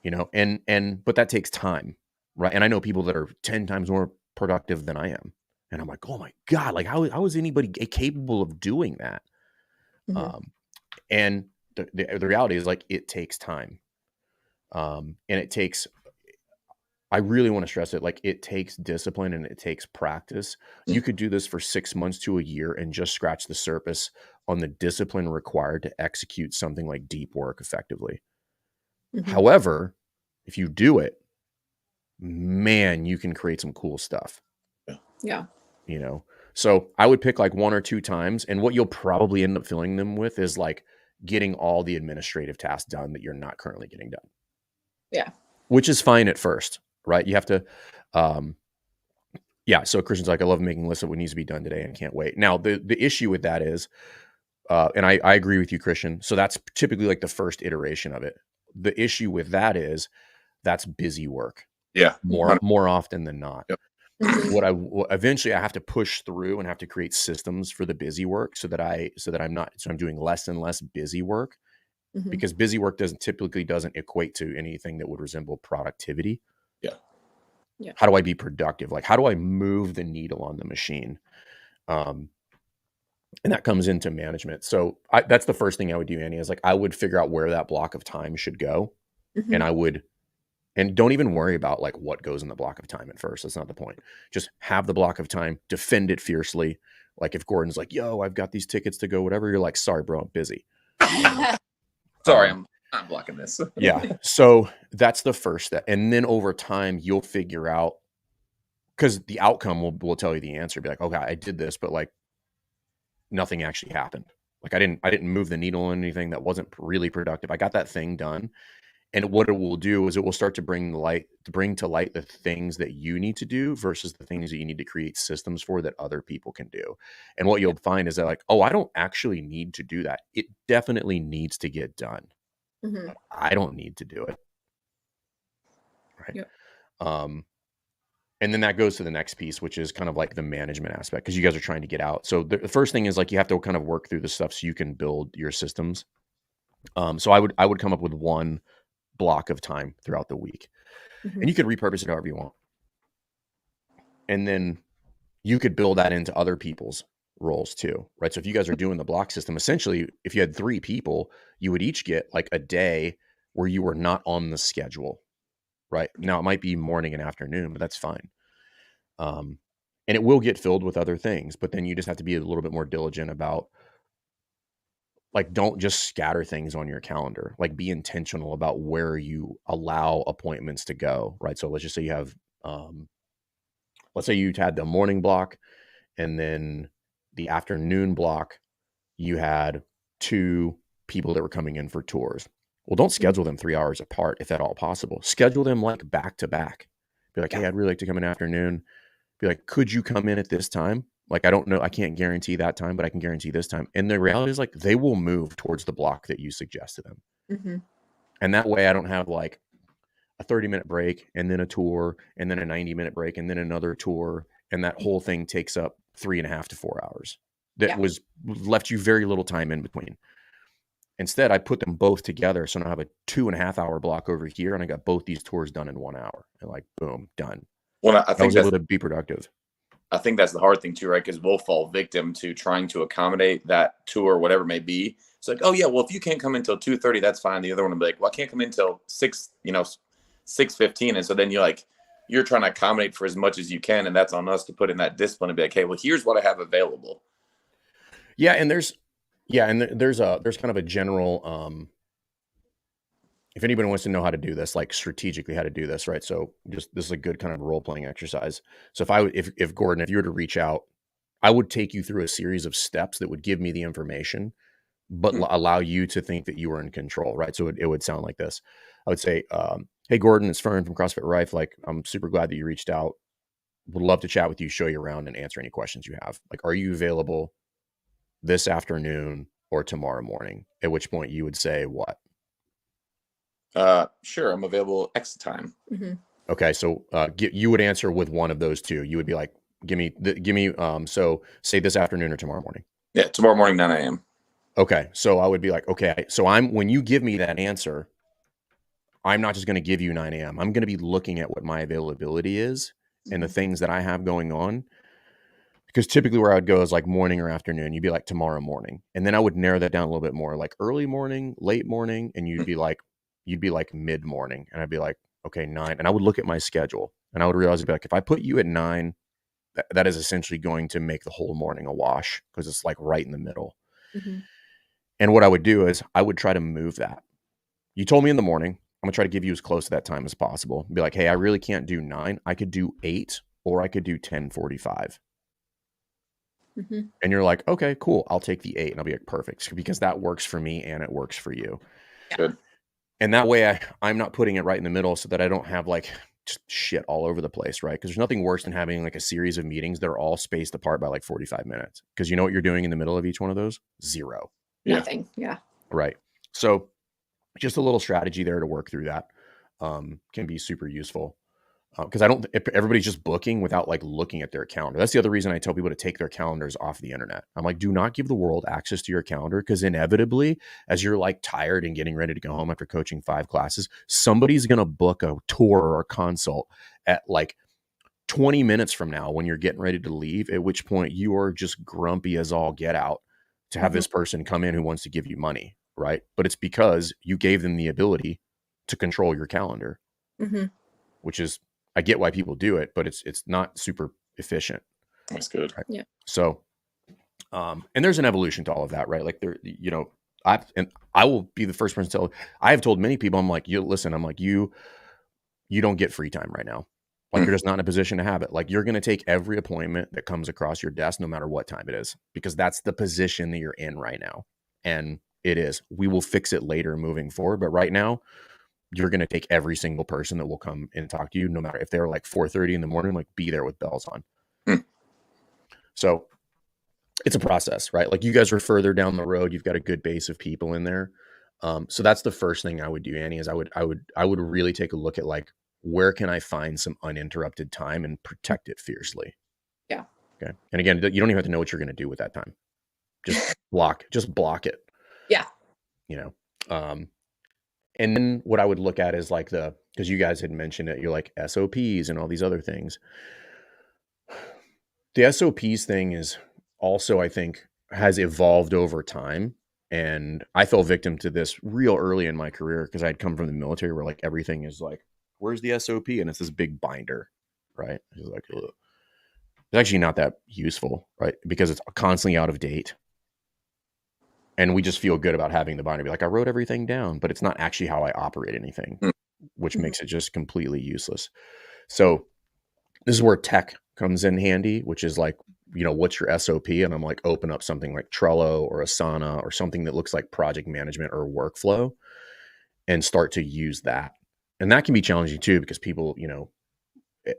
but that takes time. Right. And I know people that are 10 times more productive than I am. And I'm like, oh my God, like how is anybody capable of doing that? Hmm. And the reality is like, it takes time. And it takes, I really want to stress it. Like, it takes discipline and it takes practice. You could do this for 6 months to a year and just scratch the surface on the discipline required to execute something like deep work effectively. Hmm. However, if you do it, man, you can create some cool stuff, Yeah. So I would pick like 1 or 2 times. And what you'll probably end up filling them with is like getting all the administrative tasks done that you're not currently getting done. Yeah. Which is fine at first, right? You have to, so Christian's like, I love making lists of what needs to be done today and can't wait. Now, the issue with that is, and I agree with you, Christian. So that's typically like the first iteration of it. The issue with that is that's busy work. Yeah. More often than not. Yep. Eventually I have to push through and have to create systems for the busy work so I'm doing less and less busy work, Hmm. because busy work doesn't equate to anything that would resemble productivity. Yeah. Yeah. How do I be productive? Like, how do I move the needle on the machine? And that comes into management. So that's the first thing I would do, Annie, is like, I would figure out where that block of time should go. Hmm. And don't even worry about like what goes in the block of time at first. That's not the point. Just have the block of time, defend it fiercely. Like, if Gordon's like, yo, I've got these tickets to go, whatever, you're like, sorry, bro, I'm busy. Sorry, I'm blocking this. Yeah. So that's the first step. And then over time, you'll figure out, because the outcome will tell you the answer. Be like, okay, I did this, but like nothing actually happened. Like, I didn't move the needle on anything that wasn't really productive. I got that thing done. And what it will do is it will start to bring to light the things that you need to do versus the things that you need to create systems for that other people can do. And what you'll find is that like, oh, I don't actually need to do that. It definitely needs to get done. Hmm. I don't need to do it. Right. Yep. And then that goes to the next piece, which is kind of like the management aspect, because you guys are trying to get out. So the first thing is like you have to kind of work through the stuff so you can build your systems. So I would come up with one block of time throughout the week, and you could repurpose it however you want. And then you could build that into other people's roles too, right? So if you guys are doing the block system, essentially, if you had 3 people, you would each get like a day where you were not on the schedule, right? Now it might be morning and afternoon, but that's fine. And it will get filled with other things, but then you just have to be a little bit more diligent about, like, don't just scatter things on your calendar. Like, be intentional about where you allow appointments to go, right? So let's just say you have, let's say you had the morning block, and then the afternoon block, you had 2 people that were coming in for tours. Well, don't schedule them 3 hours apart if at all possible. Schedule them like back to back. Be like, hey, I'd really like to come in afternoon. Be like, could you come in at this time? Like, I don't know. I can't guarantee that time, but I can guarantee this time. And the reality is, like, they will move towards the block that you suggest to them. And that way I don't have like a 30-minute break and then a tour and then a 90-minute break and then another tour. And that whole thing takes up 3.5 to 4 hours. That was left you very little time in between. Instead, I put them both together. So now I have a 2.5 hour block over here, and I got both these tours done in 1 hour. And like, boom, done. Well, I was able to be productive. I think that's the hard thing too, right? Because we'll fall victim to trying to accommodate that tour, whatever it may be. It's like, oh yeah, well, if you can't come in until 2:30, that's fine. The other one will be like, well, I can't come in until 6:15. And so then you're trying to accommodate for as much as you can. And that's on us to put in that discipline and be like, hey, well, here's what I have available. Yeah. And there's kind of a general, if anybody wants to know how to do this, like strategically how to do this, right? So this is a good kind of role-playing exercise. So if Gordon, if you were to reach out, I would take you through a series of steps that would give me the information, but allow you to think that you were in control, right? So it would sound like this. I would say, hey, Gordon, it's Fern from CrossFit Rife. Like, I'm super glad that you reached out. Would love to chat with you, show you around, and answer any questions you have. Like, are you available this afternoon or tomorrow morning? At which point you would say what? Sure, I'm available X time. Okay, so you would answer with one of those 2. You would be like, give me. So say this afternoon or tomorrow morning. Yeah, tomorrow morning, 9 a.m. Okay, so I would be like, okay, so when you give me that answer, I'm not just going to give you 9 a.m. I'm going to be looking at what my availability is and the things that I have going on. Because typically where I would go is like morning or afternoon. You'd be like tomorrow morning, and then I would narrow that down a little bit more, like early morning, late morning, and you'd be like mid morning, and I'd be like, okay, 9, and I would look at my schedule, and I would realize, I'd be like, if I put you at 9, that is essentially going to make the whole morning a wash, because it's like right in the middle. And what I would do is I would try to move that. You told me in the morning, I'm gonna try to give you as close to that time as possible. Be like, hey, I really can't do 9. I could do 8, or I could do 10:45. And you're like, okay, cool. I'll take the 8. And I'll be like, perfect. Because that works for me and it works for you. Good. And that way I'm not putting it right in the middle, so that I don't have like just shit all over the place, right? Because there's nothing worse than having like a series of meetings that are all spaced apart by like 45 minutes. Because you know what you're doing in the middle of each one of those? 0. Nothing. Yeah. Right. So just a little strategy there to work through that can be super useful. Because if everybody's just booking without like looking at their calendar. That's the other reason I tell people to take their calendars off the internet. I'm like, do not give the world access to your calendar, because inevitably, as you're like tired and getting ready to go home after coaching 5 classes, somebody's going to book a tour or a consult at like 20 minutes from now when you're getting ready to leave, at which point you are just grumpy as all get out to have this person come in who wants to give you money, right? But it's because you gave them the ability to control your calendar, which is, I get why people do it, but it's not super efficient. That's good. Right? Yeah. So, and there's an evolution to all of that, right? Like I will be the first person to tell. I have told many people, I'm like, you don't get free time right now. Like, you're just not in a position to have it. Like, you're going to take every appointment that comes across your desk, no matter what time it is, because that's the position that you're in right now. And it is. We will fix it later moving forward, but right now, you're going to take every single person that will come and talk to you, no matter if they're like 4:30 in the morning, like, be there with bells on. So it's a process, right? Like, you guys are further down the road. You've got a good base of people in there. So that's the first thing I would do, Annie, is I would really take a look at like where can I find some uninterrupted time and protect it fiercely? Yeah. Okay. And again, you don't even have to know what you're going to do with that time. Just block it. Yeah. You know, and then what I would look at is like because you guys had mentioned it, you're like SOPs and all these other things. The SOPs thing is also, I think, has evolved over time. And I fell victim to this real early in my career because I'd come from the military where like everything is like, where's the SOP? And it's this big binder, right? It's like, ugh. It's actually not that useful, right? Because it's constantly out of date. And we just feel good about having the binder. Be like, I wrote everything down, but it's not actually how I operate anything, which makes it just completely useless. So this is where tech comes in handy, which is like, what's your SOP? And I'm like, open up something like Trello or Asana or something that looks like project management or workflow and start to use that. And that can be challenging too, because people,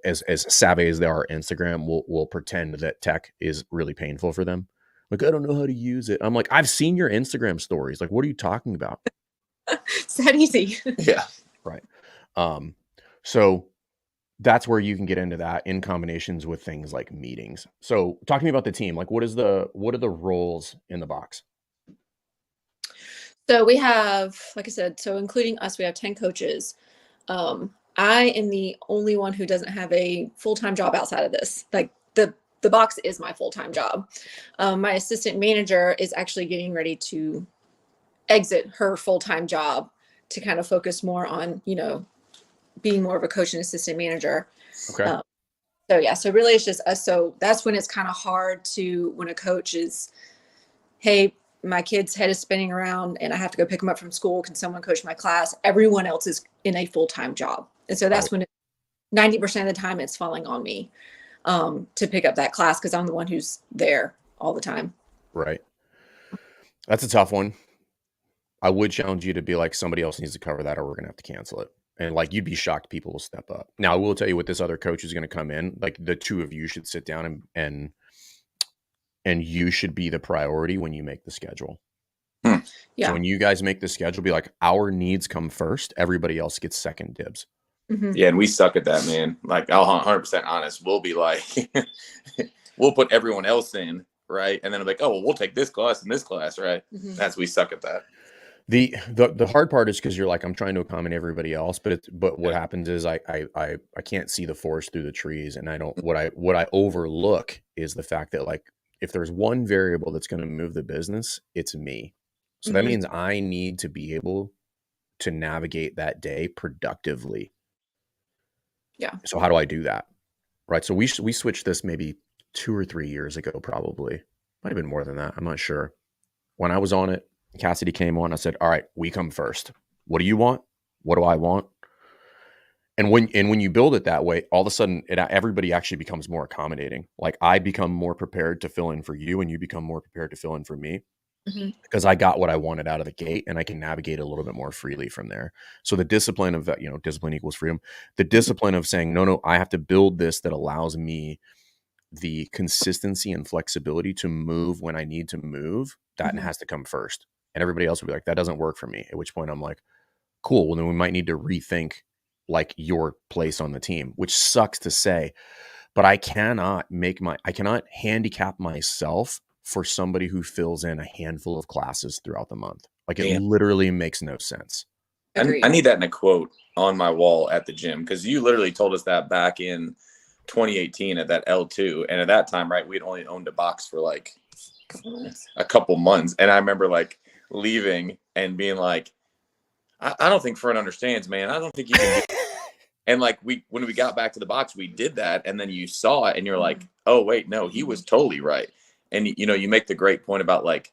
as savvy as they are, Instagram will pretend that tech is really painful for them. Like, I don't know how to use it. I'm like, I've seen your Instagram stories. Like, what are you talking about? It's that easy. Yeah. Right. So that's where you can get into that in combinations with things like meetings. So talk to me about the team. Like, what are the roles in the box? So we have, like I said, so including us, we have 10 coaches. I am the only one who doesn't have a full-time job outside of this. Like the box is my full-time job. My assistant manager is actually getting ready to exit her full-time job to kind of focus more on, being more of a coach and assistant manager. Okay. So really it's just us. So that's when it's kind of hard when a coach is, hey, my kid's head is spinning around and I have to go pick them up from school. Can someone coach my class? Everyone else is in a full-time job. And so that's when 90% of the time it's falling on me to pick up that class because I'm the one who's there all the time. Right. That's a tough one. I would challenge you to be like, somebody else needs to cover that or we're going to have to cancel it. And like, you'd be shocked people will step up. Now, I will tell you what, this other coach is going to come in. Like, the two of you should sit down and you should be the priority when you make the schedule. Yeah. So when you guys make the schedule, be like, our needs come first. Everybody else gets second dibs. Mm-hmm. Yeah. And we suck at that, man. Like, I'll 100% honest. We'll be like, we'll put everyone else in. Right. And then I'm like, oh, well, we'll take this class and this class. Right. Mm-hmm. We suck at that. The hard part is because you're like, I'm trying to accommodate everybody else, but what happens is I can't see the forest through the trees, and I don't. What I overlook is the fact that, like, if there's one variable that's going to move the business, it's me. So that means I need to be able to navigate that day productively. Yeah. So how do I do that? Right. So we switched this maybe 2 or 3 years ago, probably. Might have been more than that. I'm not sure. When I was on it, Cassidy came on. I said, all right, we come first. What do you want? What do I want? And when you build it that way, all of a sudden, everybody actually becomes more accommodating. Like, I become more prepared to fill in for you, and you become more prepared to fill in for me, because I got what I wanted out of the gate, and I can navigate a little bit more freely from there. So the discipline of that, discipline equals freedom. The discipline of saying, no, I have to build this that allows me the consistency and flexibility to move when I need to move. That has to come first. And everybody else will be like, that doesn't work for me. At which point I'm like, cool. Well, then we might need to rethink like your place on the team, which sucks to say, but I cannot handicap myself for somebody who fills in a handful of classes throughout the month. Like, it literally makes no sense. I need that in a quote on my wall at the gym, because you literally told us that back in 2018 at that L2. And at that time, right, we'd only owned a box for like a couple months. And I remember like leaving and being like, I don't think Fern understands, man. I don't think you can do And like when we got back to the box, we did that. And then you saw it and you're like, oh, wait, no, he was totally right. And, you make the great point about like,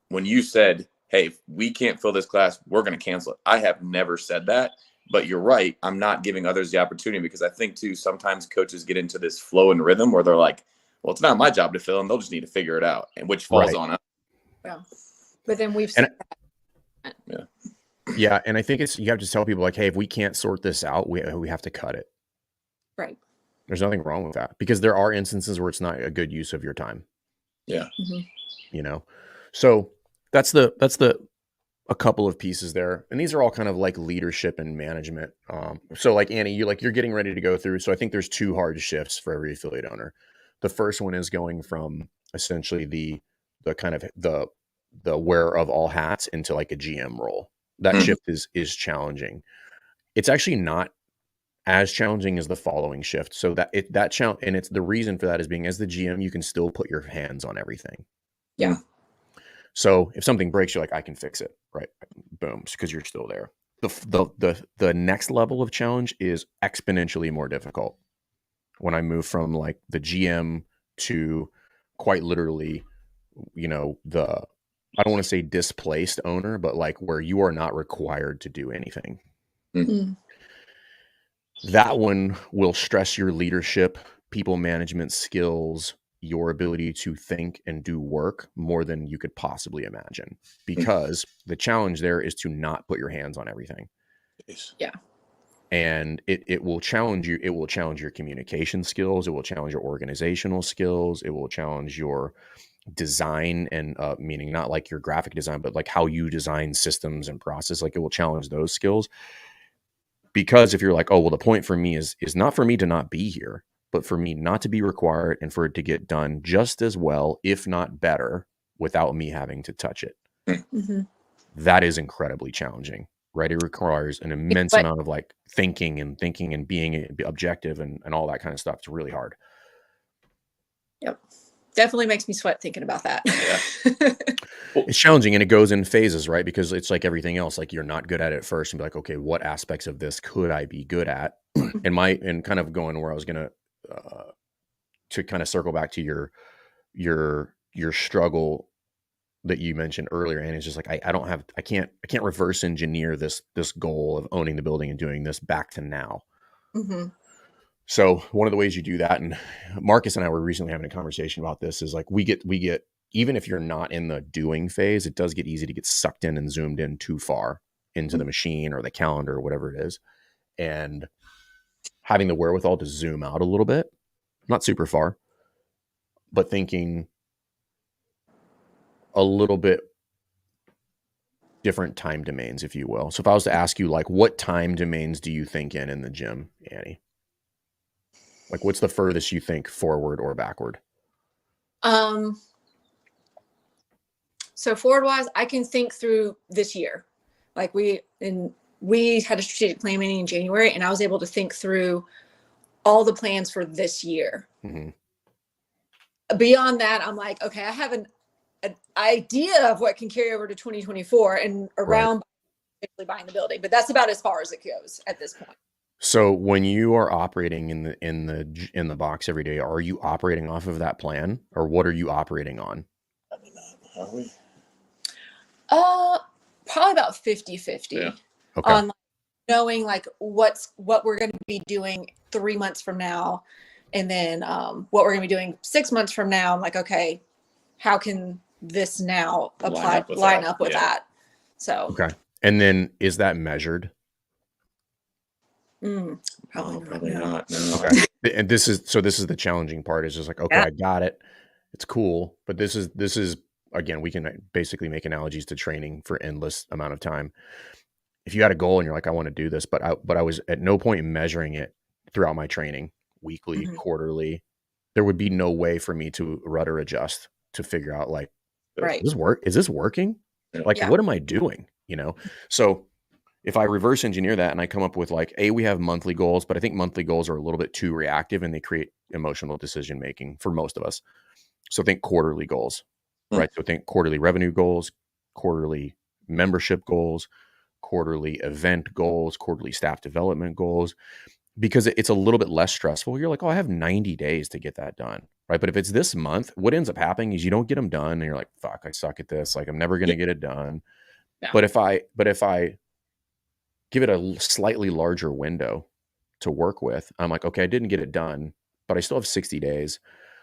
when you said, hey, if we can't fill this class, we're going to cancel it. I have never said that, but you're right. I'm not giving others the opportunity, because I think too, sometimes coaches get into this flow and rhythm where they're like, well, it's not my job to fill in. They'll just need to figure it out, and which falls on us. Yeah. But then we've seen that. Yeah. And I think you have to tell people like, hey, if we can't sort this out, we have to cut it. Right. There's nothing wrong with that, because there are instances where it's not a good use of your time. Yeah. So that's the a couple of pieces there, and these are all kind of like leadership and management. So like Annie, you're getting ready to go through. So I think there's two hard shifts for every affiliate owner. The first one is going from essentially the kind of the wearer of all hats into like a GM role. That shift is challenging. It's actually not as challenging as the following shift. So that challenge, and it's the reason for that is being as the GM, you can still put your hands on everything. Yeah. So if something breaks, you're like, I can fix it, right? Boom, because you're still there. The next level of challenge is exponentially more difficult. When I move from like the GM to quite literally, I don't want to say displaced owner, but like where you are not required to do anything. Mm. That one will stress your leadership, people management skills, your ability to think and do work more than you could possibly imagine, because the challenge there is to not put your hands on everything. Yeah. And it will challenge you. It will challenge your communication skills. It will challenge your organizational skills. It will challenge your design, and meaning not like your graphic design, but like how you design systems and process. Like it will challenge those skills. Because if you're like, oh, well, the point for me is not for me to not be here, but for me not to be required and for it to get done just as well, if not better, without me having to touch it. Mm-hmm. That is incredibly challenging, right? It requires an immense amount of like thinking and being objective and all that kind of stuff. It's really hard. Yep. Definitely makes me sweat thinking about that. Yeah. It's challenging, and it goes in phases, right? Because it's like everything else, like you're not good at it first and be like, okay, what aspects of this could I be good at? And kind of going where I was going to kind of circle back to your struggle that you mentioned earlier. And it's just like, I can't reverse engineer this goal of owning the building and doing this back to now. Mm-hmm. So one of the ways you do that, and Marcus and I were recently having a conversation about this, is like we get, even if you're not in the doing phase, it does get easy to get sucked in and zoomed in too far into the machine or the calendar or whatever it is. And having the wherewithal to zoom out a little bit, not super far, but thinking a little bit different time domains, if you will. So if I was to ask you, like, what time domains do you think in the gym, Annie? Like, what's the furthest you think forward or backward? So forward wise, I can think through this year. Like we had a strategic plan meeting in January, and I was able to think through all the plans for this year. Mm-hmm. Beyond that, I'm like, okay, I have an idea of what can carry over to 2024 and around buying the building, but that's about as far as it goes at this point. So when you are operating in the box every day, are you operating off of that plan, or what are you operating on? Are we? Probably about 50-50. Yeah. Okay. On knowing like what we're going to be doing 3 months from now, and then what we're going to be doing 6 months from now. I'm like, okay, how can this now line up with that? So okay. And then is that measured? Probably not. No. Okay. And this is the challenging part, is just like, okay, I got it. It's cool. But this is again, we can basically make analogies to training for endless amount of time. If you had a goal and you're like, I want to do this, but I was at no point measuring it throughout my training, weekly, quarterly, there would be no way for me to rudder adjust to figure out like, is this working? Like, what am I doing? So if I reverse engineer that and I come up with like, we have monthly goals, but I think monthly goals are a little bit too reactive and they create emotional decision making for most of us. So think quarterly goals, right? So think quarterly revenue goals, quarterly membership goals, quarterly event goals, quarterly staff development goals, because it's a little bit less stressful. You're like, oh, I have 90 days to get that done, right? But if it's this month, what ends up happening is you don't get them done and you're like, fuck, I suck at this. Like, I'm never going to get it done. Yeah. But if I give it a slightly larger window to work with, I'm like, okay, I didn't get it done, but I still have 60 days.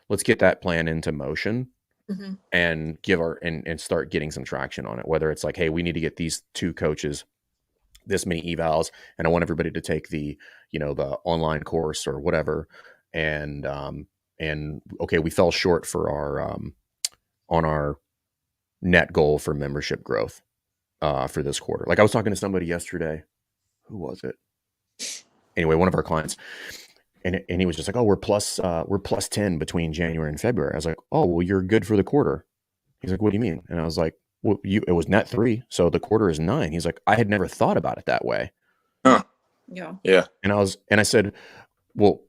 Let's get that plan into motion and and start getting some traction on it. Whether it's like, hey, we need to get these 2 coaches this many evals, and I want everybody to take the online course or whatever. And okay, we fell short for our on our net goal for membership growth. for this quarter. Like I was talking to somebody yesterday. Who was it? Anyway, one of our clients, and he was just like, "Oh, we're plus 10 between January and February." I was like, "Oh, well, you're good for the quarter." He's like, "What do you mean?" And I was like, "Well, it was net 3, so the quarter is 9." He's like, "I had never thought about it that way." Huh. Yeah. Yeah. And I said, "Well,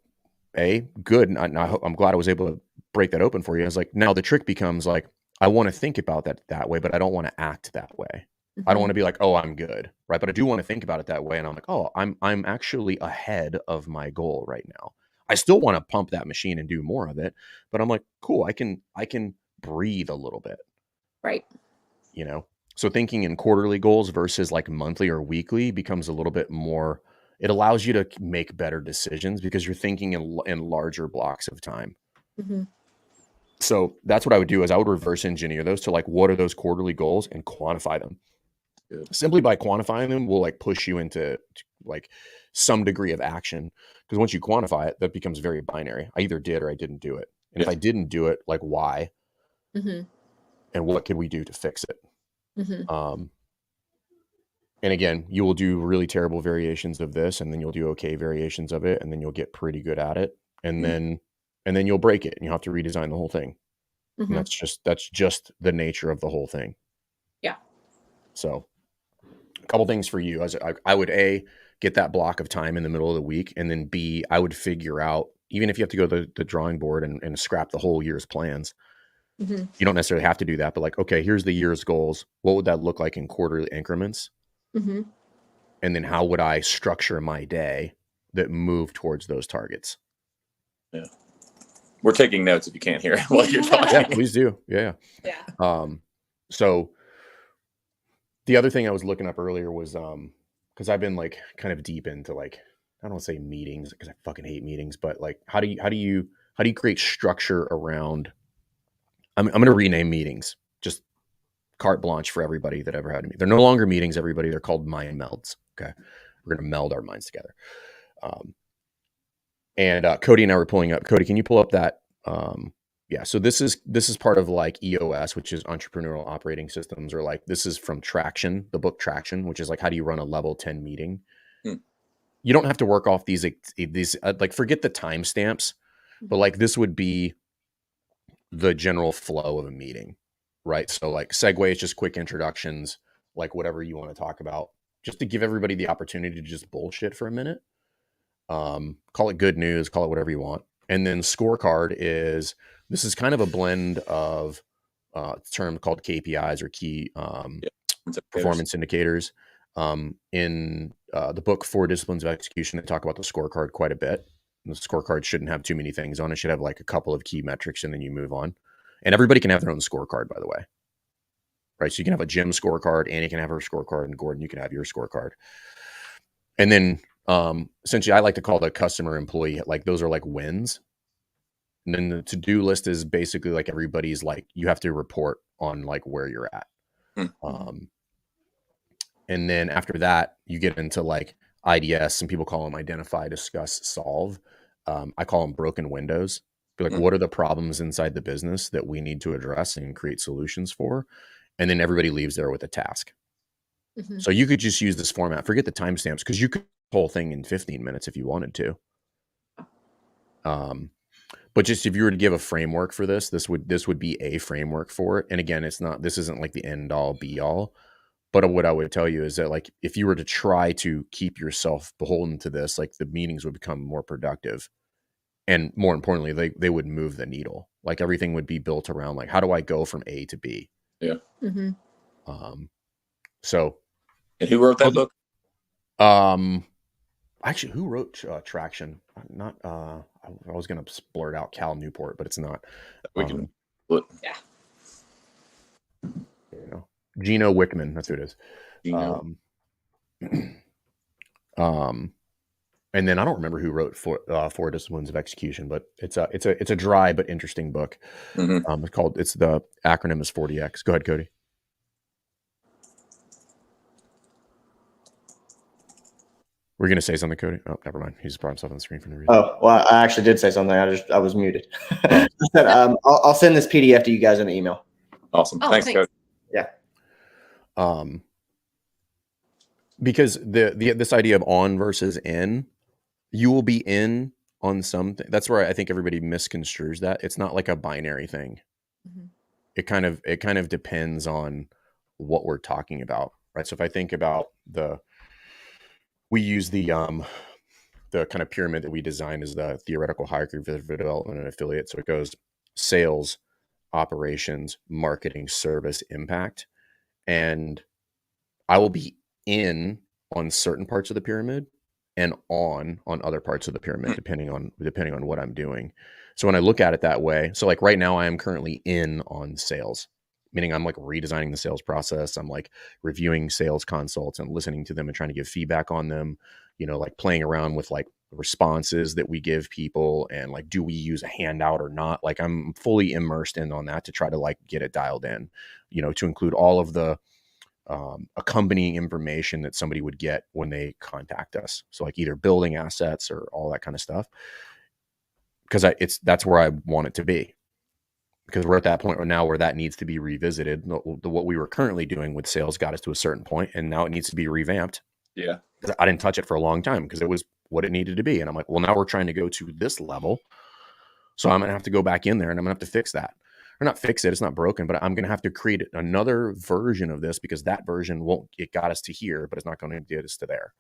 good. And I'm glad I was able to break that open for you." I was like, now the trick becomes like, I want to think about that way, but I don't want to act that way. I don't want to be like, "Oh, I'm good," right? But I do want to think about it that way, and I'm like, "Oh, I'm actually ahead of my goal right now." I still want to pump that machine and do more of it, but I'm like, "Cool, I can breathe a little bit." Right. You know? So thinking in quarterly goals versus like monthly or weekly becomes a little bit more, it allows you to make better decisions because you're thinking in larger blocks of time. Mm-hmm. So that's what I would do is I would reverse engineer those to like, what are those quarterly goals, and quantify them. Good. Simply by quantifying them will like push you into like some degree of action, because once you quantify it, that becomes very binary. I either did or I didn't do it. And if I didn't do it, like why? Mm-hmm. And what can we do to fix it? Mm-hmm. And again, you will do really terrible variations of this, and then you'll do okay variations of it, and then you'll get pretty good at it. And then you'll break it and you'll have to redesign the whole thing. Mm-hmm. And that's just the nature of the whole thing. Yeah. So a couple things for you. I would get that block of time in the middle of the week, and then B, I would figure out, even if you have to go to the drawing board and scrap the whole year's plans, Mm-hmm. you don't necessarily have to do that, but like, okay, here's the year's goals. What would that look like in quarterly increments? Mm-hmm. And then how would I structure my day that move towards those targets? Yeah. We're taking notes if you can't hear what you're talking. Yeah, please do. Yeah. Yeah. So the other thing I was looking up earlier was, because I've been like kind of deep into like, I don't want to say meetings because I fucking hate meetings, but like, how do you create structure around, I'm going to rename meetings, just carte blanche for everybody that ever had me. They're no longer meetings, everybody. They're called mind melds. Okay. We're going to meld our minds together. And Cody and I were pulling up. Cody, can you pull up that? Yeah. So this is part of like EOS, which is Entrepreneurial Operating Systems, or like this is from Traction, the book Traction, which is like how do you run a level 10 meeting. You don't have to work off these like forget the timestamps, but like this would be the general flow of a meeting, right? So like segue is just quick introductions, like whatever you want to talk about, just to give everybody the opportunity to just bullshit for a minute. Call it good news, call it whatever you want. And then scorecard this is kind of a blend of a term called KPIs, or key performance indicators. In the book 4 Disciplines of Execution, they talk about the scorecard quite a bit. And the scorecard shouldn't have too many things on it. It should have like a couple of key metrics, and then you move on. And everybody can have their own scorecard, by the way. Right? So you can have a Jim scorecard, Annie can have her scorecard, and Gordon, you can have your scorecard. And then essentially, I like to call the customer employee, like those are like wins. And then the to-do list is basically like everybody's like, you have to report on like where you're at. And then after that, you get into like IDS. Some people call them identify, discuss, solve. I call them broken windows. Be like, what are the problems inside the business that we need to address and create solutions for? And then everybody leaves there with a task. So you could just use this format. Forget the timestamps, because you could whole thing in 15 minutes if you wanted to. But just if you were to give a framework for this would be a framework for it. And again, this isn't like the end all be all, but what I would tell you is that like, if you were to try to keep yourself beholden to this, like the meetings would become more productive, and more importantly, they would move the needle. Like everything would be built around like, how do I go from A to B? Yeah. So, and who wrote that book? Actually, who wrote Traction? Not I was gonna blurt out Cal Newport, but it's not. We can yeah. You know, Gino Wickman, that's who it is. And then I don't remember who wrote 4 Disciplines of Execution, but it's a dry but interesting book. It's the acronym is 40X. Go ahead, Cody. We're going to say something, Cody? Oh, never mind. He's brought himself on the screen for no reason. Oh, well, I actually did say something. I was muted. I said, I'll send this PDF to you guys in an email. Awesome. Thanks, Cody. Yeah. Because this idea of on versus in, you will be in on something. That's where I think everybody misconstrues that. It's not like a binary thing. Mhm. It kind of depends on what we're talking about, right? So if I think about we use the kind of pyramid that we design as the theoretical hierarchy for development and affiliate. So it goes sales, operations, marketing, service, impact. And I will be in on certain parts of the pyramid and on other parts of the pyramid, depending on what I'm doing. So when I look at it that way, so like right now I am currently in on sales, meaning I'm like redesigning the sales process. I'm like reviewing sales consults and listening to them and trying to give feedback on them, like playing around with like responses that we give people and like, do we use a handout or not? Like I'm fully immersed in on that to try to like get it dialed in, to include all of the accompanying information that somebody would get when they contact us. So like either building assets or all that kind of stuff. Because that's where I want it to be. Because we're at that point right now where that needs to be revisited. What we were currently doing with sales got us to a certain point, and now it needs to be revamped. Yeah. I didn't touch it for a long time because it was what it needed to be. And I'm like, well, now we're trying to go to this level. So I'm going to have to go back in there and I'm going to have to fix that. Or not fix it, it's not broken, but I'm going to have to create another version of this because that version it got us to here, but it's not going to get us to there.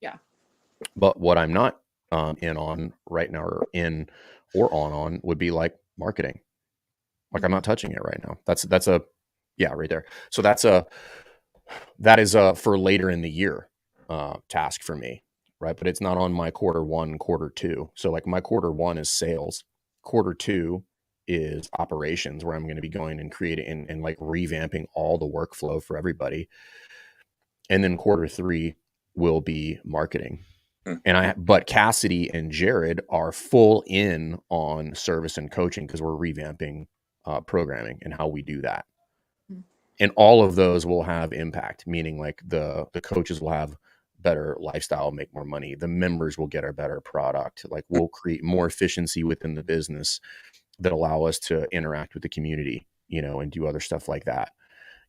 Yeah. But what I'm not in on right now or on would be like marketing. Like I'm not touching it right now. That's right there. So that is for later in the year task for me. Right. But it's not on my quarter 1, quarter 2. So like my quarter 1 is sales. Quarter 2 is operations, where I'm going to be going and creating and like revamping all the workflow for everybody. And then quarter 3 will be marketing. But Cassidy and Jared are full in on service and coaching because we're revamping programming and how we do that. And all of those will have impact, meaning like the coaches will have better lifestyle, make more money. The members will get a better product. Like we'll create more efficiency within the business that allow us to interact with the community, and do other stuff like that,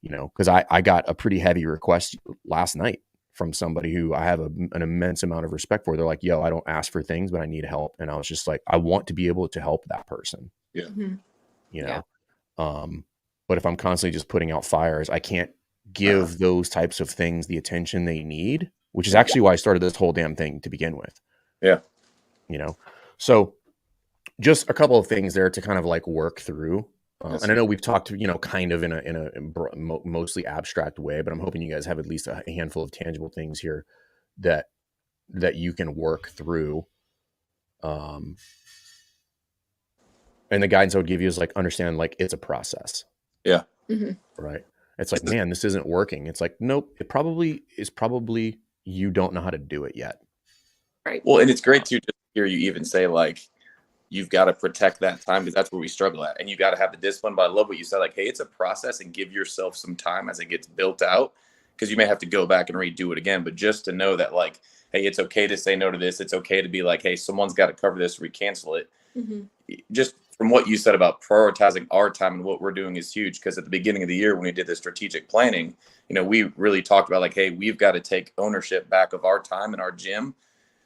because I got a pretty heavy request last night from somebody who I have an immense amount of respect for. They're like, yo, I don't ask for things, but I need help. And I was just like, I want to be able to help that person. Yeah. Mm-hmm. But if I'm constantly just putting out fires, I can't give those types of things the attention they need, which is actually why I started this whole damn thing to begin with. Yeah. So just a couple of things there to kind of like work through. And I know we've talked, kind of in a mostly abstract way, but I'm hoping you guys have at least a handful of tangible things here that you can work through. And the guidance I would give you is like, understand, like it's a process. Yeah. Mm-hmm. Right. It's like, man, this isn't working. It's like, nope, it probably you don't know how to do it yet. Right. Well, and it's great to just hear you even say like, you've got to protect that time because that's where we struggle at. And you got to have the discipline. But I love what you said, like, hey, it's a process and give yourself some time as it gets built out, because you may have to go back and redo it again. But just to know that, like, hey, it's okay to say no to this. It's okay to be like, hey, someone's got to cover this or we cancel it. Mm-hmm. Just from what you said about prioritizing our time and what we're doing is huge. Because at the beginning of the year, when we did the strategic planning, we really talked about like, hey, we've got to take ownership back of our time in our gym.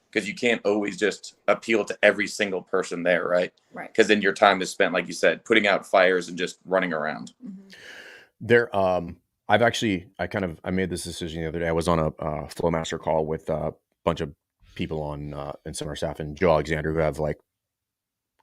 Because you can't always just appeal to every single person there, right? Right. Because then your time is spent, like you said, putting out fires and just running around. Mm-hmm. There, I made this decision the other day. I was on a Flowmaster call with a bunch of people on in some of our staff, and Joe Alexander, who have like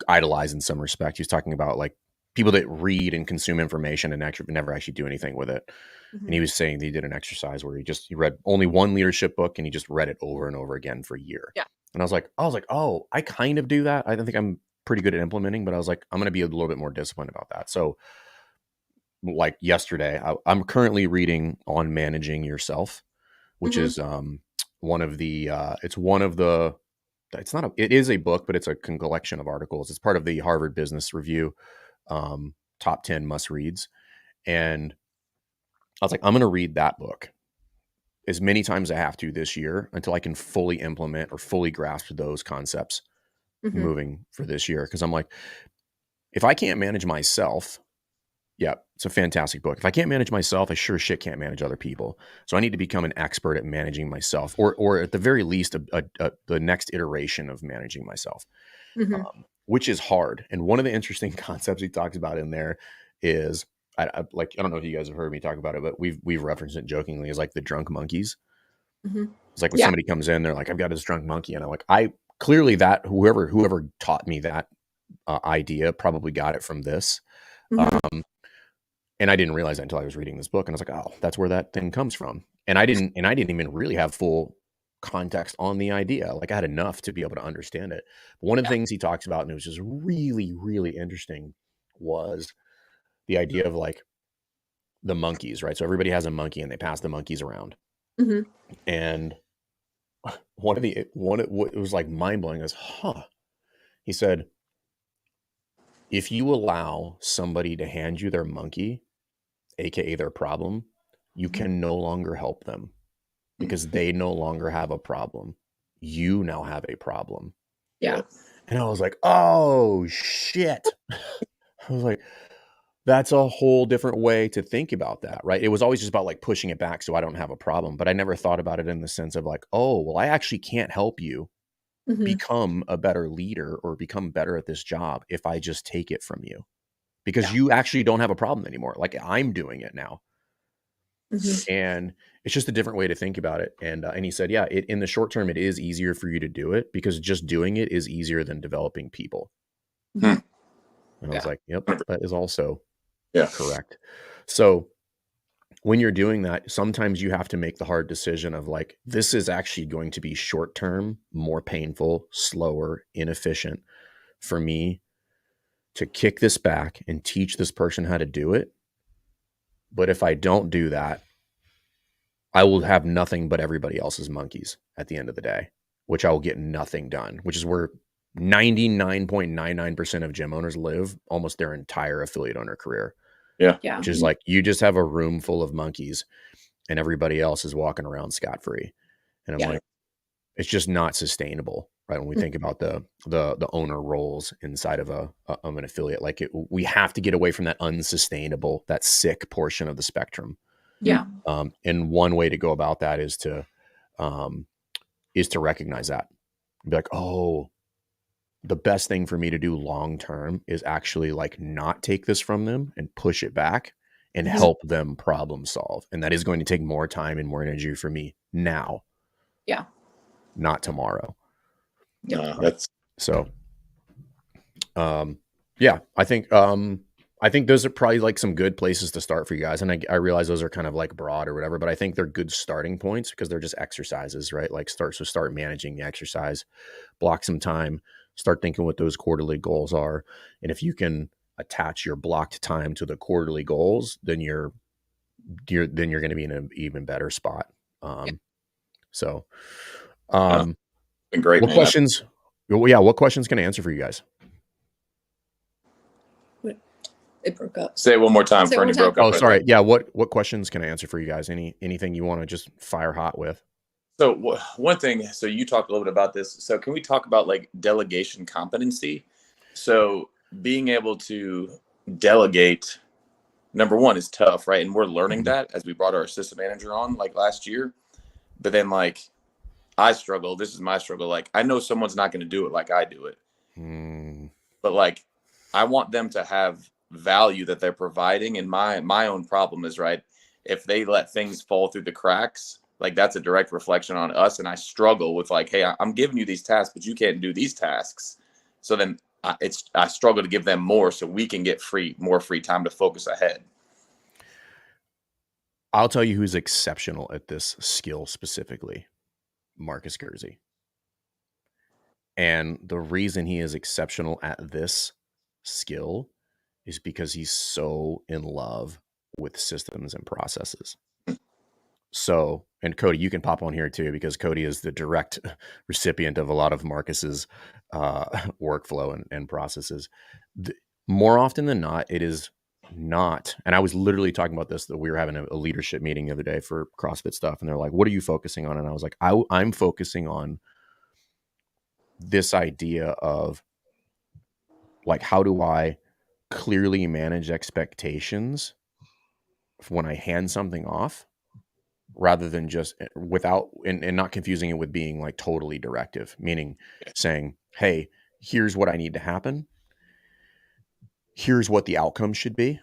idolized in some respect. He was talking about like people that read and consume information and actually never actually do anything with it. Mm-hmm. And he was saying that he did an exercise where he read only one leadership book and he just read it over and over again for a year. Yeah. And I was like, oh, I kind of do that. I don't think I'm pretty good at implementing, but I was like, I'm going to be a little bit more disciplined about that. So like yesterday, I'm currently reading On Managing Yourself, which is it is a book, but it's a collection of articles. It's part of the Harvard Business Review top 10 must reads. And I was like, I'm going to read that book as many times as I have to this year until I can fully implement or fully grasp those concepts moving for this year. Because I'm like, if I can't manage myself, Yeah, it's a fantastic book. If I can't manage myself, I sure shit can't manage other people. So I need to become an expert at managing myself, or at the very least, the next iteration of managing myself, Mm-hmm. which is hard. And one of the interesting concepts he talks about in there is, I don't know if you guys have heard me talk about it, but we've referenced it jokingly as like the drunk monkeys. Mm-hmm. It's like when Yeah. somebody comes in, they're like, "I've got this drunk monkey," and I'm like, I clearly that whoever taught me that idea probably got it from this. Mm-hmm. And I didn't realize that until I was reading this book, and I was like, "Oh, that's where that thing comes from." And I didn't even really have full context on the idea. Like I had enough to be able to understand it. But one of the things he talks about, and it was just really, really interesting, was the idea of like the monkeys, right? So everybody has a monkey, and they pass the monkeys around. Mm-hmm. And it was like mind blowing. Is, he said, if you allow somebody to hand you their monkey, aka their problem, you can no longer help them because they no longer have a problem. You now have a problem. Yeah. And I was like, oh shit. I was like, that's a whole different way to think about that, right? It was always just about like pushing it back so I don't have a problem. But I never thought about it in the sense of like, oh, well, I actually can't help you Mm-hmm. become a better leader or become better at this job if I just take it from you. Because you actually don't have a problem anymore. Like I'm doing it now. Mm-hmm. And it's just a different way to think about it. And he said, yeah, in the short term, it is easier for you to do it because just doing it is easier than developing people. Hmm. And I was like, yep, that is also correct. So when you're doing that, sometimes you have to make the hard decision of like, this is actually going to be short term, more painful, slower, inefficient for me to kick this back and teach this person how to do it. But if I don't do that, I will have nothing but everybody else's monkeys at the end of the day, which I will get nothing done, which is where 99.99% of gym owners live almost their entire affiliate owner career. Yeah. Yeah. Which is like, you just have a room full of monkeys and everybody else is walking around scot-free. And I'm like, it's just not sustainable, right? When we think about the owner roles inside of an affiliate, like we have to get away from that unsustainable, that sick portion of the spectrum. Yeah. And one way to go about that is to recognize that. Be like, oh, the best thing for me to do long term is actually like not take this from them and push it back and help them problem solve. And that is going to take more time and more energy for me now. Yeah. Not tomorrow. No, that's so. Yeah, I think those are probably like some good places to start for you guys. And I realize those are kind of like broad or whatever, but I think they're good starting points because they're just exercises, right? Like start managing the exercise, block some time, start thinking what those quarterly goals are. And if you can attach your blocked time to the quarterly goals, then you're going to be in an even better spot. So, been great. What questions? Well, yeah, what questions can I answer for you guys? It broke up. Say it one more time. Fernie broke up. Oh, sorry. Yeah. What questions can I answer for you guys? Anything you want to just fire hot with? So one thing, so you talked a little bit about this. So can we talk about like delegation competency? So being able to delegate, number one, is tough, right? And we're learning that as we brought our assistant manager on like last year. But then like I struggle. This is my struggle. Like I know someone's not going to do it like I do it. But like I want them to have value that they're providing. And my own problem is, right, if they let things fall through the cracks, like that's a direct reflection on us. And I struggle with like, hey, I'm giving you these tasks, but you can't do these tasks. So then I struggle to give them more so we can get more free time to focus ahead. I'll tell you who's exceptional at this skill specifically, Marcus Guernsey. And the reason he is exceptional at this skill is because he's so in love with systems and processes. So, and Cody, you can pop on here too, because Cody is the direct recipient of a lot of Marcus's workflow and processes. More often than not, it is not. And I was literally talking about this, that we were having a leadership meeting the other day for CrossFit stuff. And they're like, what are you focusing on? And I was like, I'm focusing on this idea of like, how do I clearly manage expectations when I hand something off, rather than just without, and not confusing it with being like totally directive, meaning saying, hey, here's what I need to happen. Here's what the outcome should be.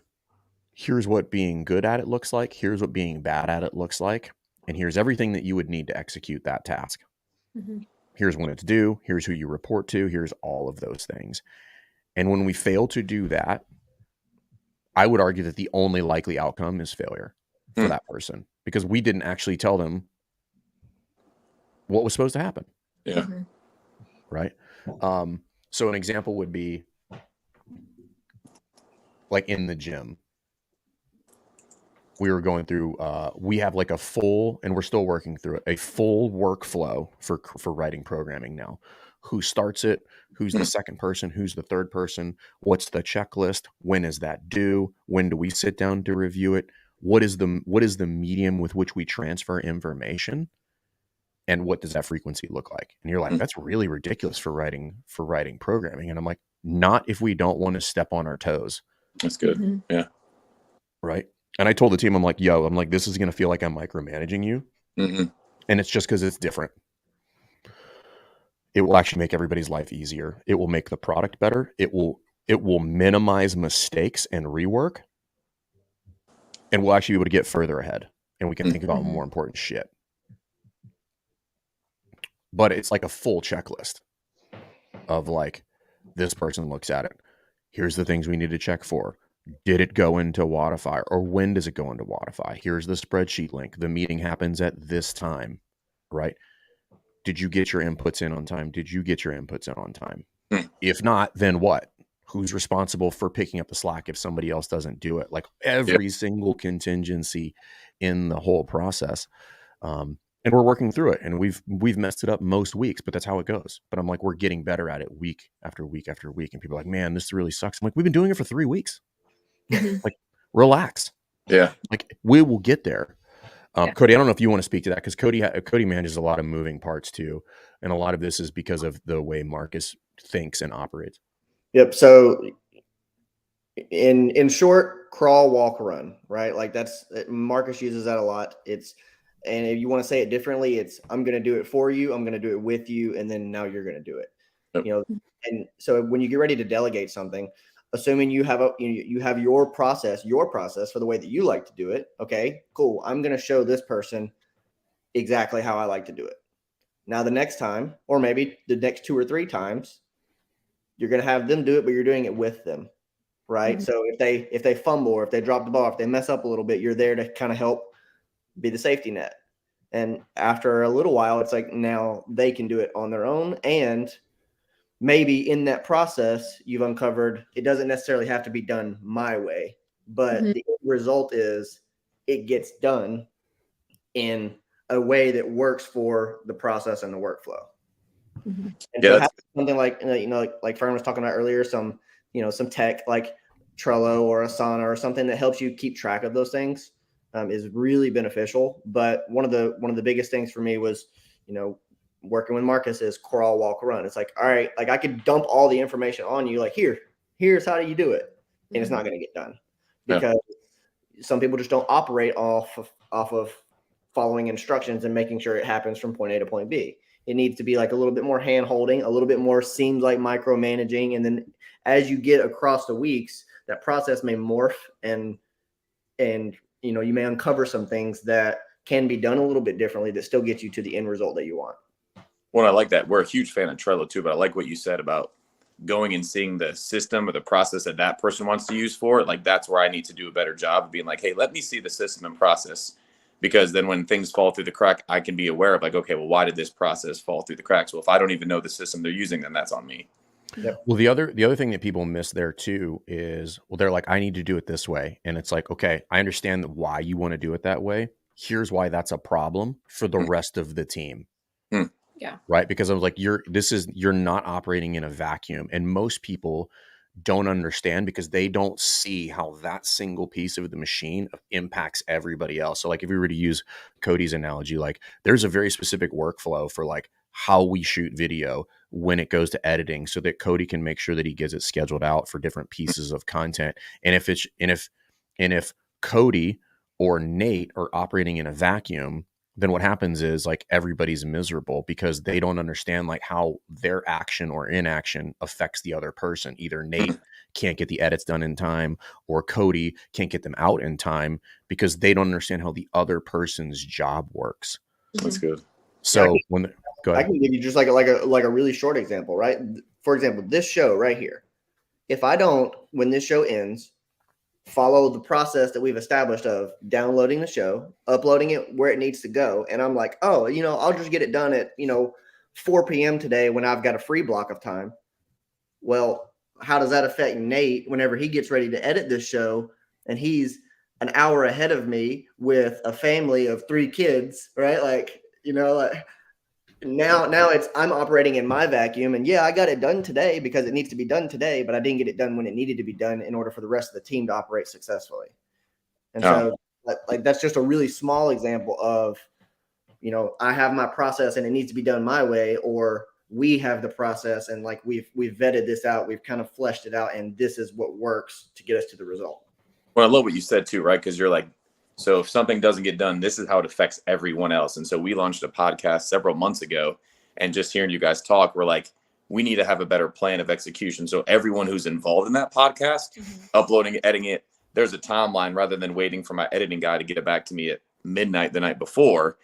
Here's what being good at it looks like. Here's what being bad at it looks like. And here's everything that you would need to execute that task. Mm-hmm. Here's when it's due. Here's who you report to. Here's all of those things. And when we fail to do that, I would argue that the only likely outcome is failure for that person, because we didn't actually tell them what was supposed to happen. Yeah. Mm-hmm. Right. So an example would be like in the gym. We were going through, we have like a full, and we're still working through it, a full workflow for writing programming now. Who starts it? Who's the second person? Who's the third person? What's the checklist? When is that due? When do we sit down to review it? What is the medium with which we transfer information? And what does that frequency look like? And you're like, that's really ridiculous for writing programming. And I'm like, not if we don't want to step on our toes. That's good. Mm-hmm. Yeah. Right. And I told the team, I'm like, this is going to feel like I'm micromanaging you. Mm-hmm. And it's just because it's different. It will actually make everybody's life easier. It will make the product better. It will minimize mistakes and rework. And we'll actually be able to get further ahead. And we can think about more important shit. But it's like a full checklist of like, this person looks at it. Here's the things we need to check for. Did it go into Wodify, or when does it go into Wodify? Here's the spreadsheet link. The meeting happens at this time, right? Did you get your inputs in on time? Did you get your inputs in on time? If not, then what? Who's responsible for picking up the slack if somebody else doesn't do it? Like every single contingency in the whole process. And we're working through it, and we've messed it up most weeks, but that's how it goes. But I'm like, we're getting better at it week after week after week. And people are like, man, this really sucks. I'm like, we've been doing it for 3 weeks. Like, relax. Yeah. Like, we will get there. Cody, I don't know if you want to speak to that, because Cody manages a lot of moving parts too. And a lot of this is because of the way Marcus thinks and operates. Yep. So in short, crawl, walk, run, right? Like Marcus uses that a lot. And if you want to say it differently, it's, I'm going to do it for you. I'm going to do it with you. And then now you're going to do it. Yep. And so when you get ready to delegate something, assuming you have you have your process for the way that you like to do it. Okay, cool. I'm going to show this person exactly how I like to do it. Now, the next time, or maybe the next 2 or 3 times, you're going to have them do it, but you're doing it with them. Right. So if they fumble, or if they drop the ball, if they mess up a little bit, you're there to kind of help be the safety net. And after a little while, it's like, now they can do it on their own. And maybe in that process, you've uncovered it doesn't necessarily have to be done my way, but the result is it gets done in a way that works for the process and the workflow. And so something like, like Fern was talking about earlier, some tech like Trello or Asana or something that helps you keep track of those things is really beneficial. But one of the biggest things for me was, working with Marcus is crawl, walk, run. It's like, all right, like I could dump all the information on you, like here's how do you do it, and it's not going to get done because some people just don't operate off of following instructions and making sure it happens from point A to point B. It needs to be like a little bit more hand holding, a little bit more seems like micromanaging, and then as you get across the weeks, that process may morph and you may uncover some things that can be done a little bit differently that still get you to the end result that you want. Well, I like that. We're a huge fan of Trello too, but I like what you said about going and seeing the system or the process that person wants to use for it. Like, that's where I need to do a better job of being like, hey, let me see the system and process, because then when things fall through the crack, I can be aware of like, okay, well, why did this process fall through the cracks? Well, if I don't even know the system they're using, then that's on me. Yep. Well, the other thing that people miss there too is, well, they're like, I need to do it this way. And it's like, okay, I understand why you want to do it that way. Here's why that's a problem for the rest of the team. Yeah. Right. Because I was like, you're not operating in a vacuum. And most people don't understand because they don't see how that single piece of the machine impacts everybody else. So like, if we were to use Cody's analogy, like there's a very specific workflow for like how we shoot video when it goes to editing so that Cody can make sure that he gets it scheduled out for different pieces of content. And if Cody or Nate are operating in a vacuum, then what happens is like everybody's miserable because they don't understand like how their action or inaction affects the other person. Either Nate can't get the edits done in time, or Cody can't get them out in time because they don't understand how the other person's job works. That's good. So go I ahead. can give you just like a really short example, right? For example, this show right here. If I don't, when this show ends, follow the process that we've established of downloading the show, uploading it where it needs to go, and I'm like, oh, I'll just get it done at 4 p.m. today when I've got a free block of time. Well, how does that affect Nate whenever he gets ready to edit this show and he's an hour ahead of me with a family of 3 kids, right? Like, now it's I'm operating in my vacuum, and yeah, I got it done today because it needs to be done today, but I didn't get it done when it needed to be done in order for the rest of the team to operate successfully. And so like that's just a really small example of, I have my process and it needs to be done my way, or we have the process and like we've vetted this out, we've kind of fleshed it out, and this is what works to get us to the result. Well, I love what you said too, right? Because you're like, so if something doesn't get done, this is how it affects everyone else. And so we launched a podcast several months ago, and just hearing you guys talk, we're like, we need to have a better plan of execution. So everyone who's involved in that podcast, uploading, editing it, there's a timeline rather than waiting for my editing guy to get it back to me at midnight the night before.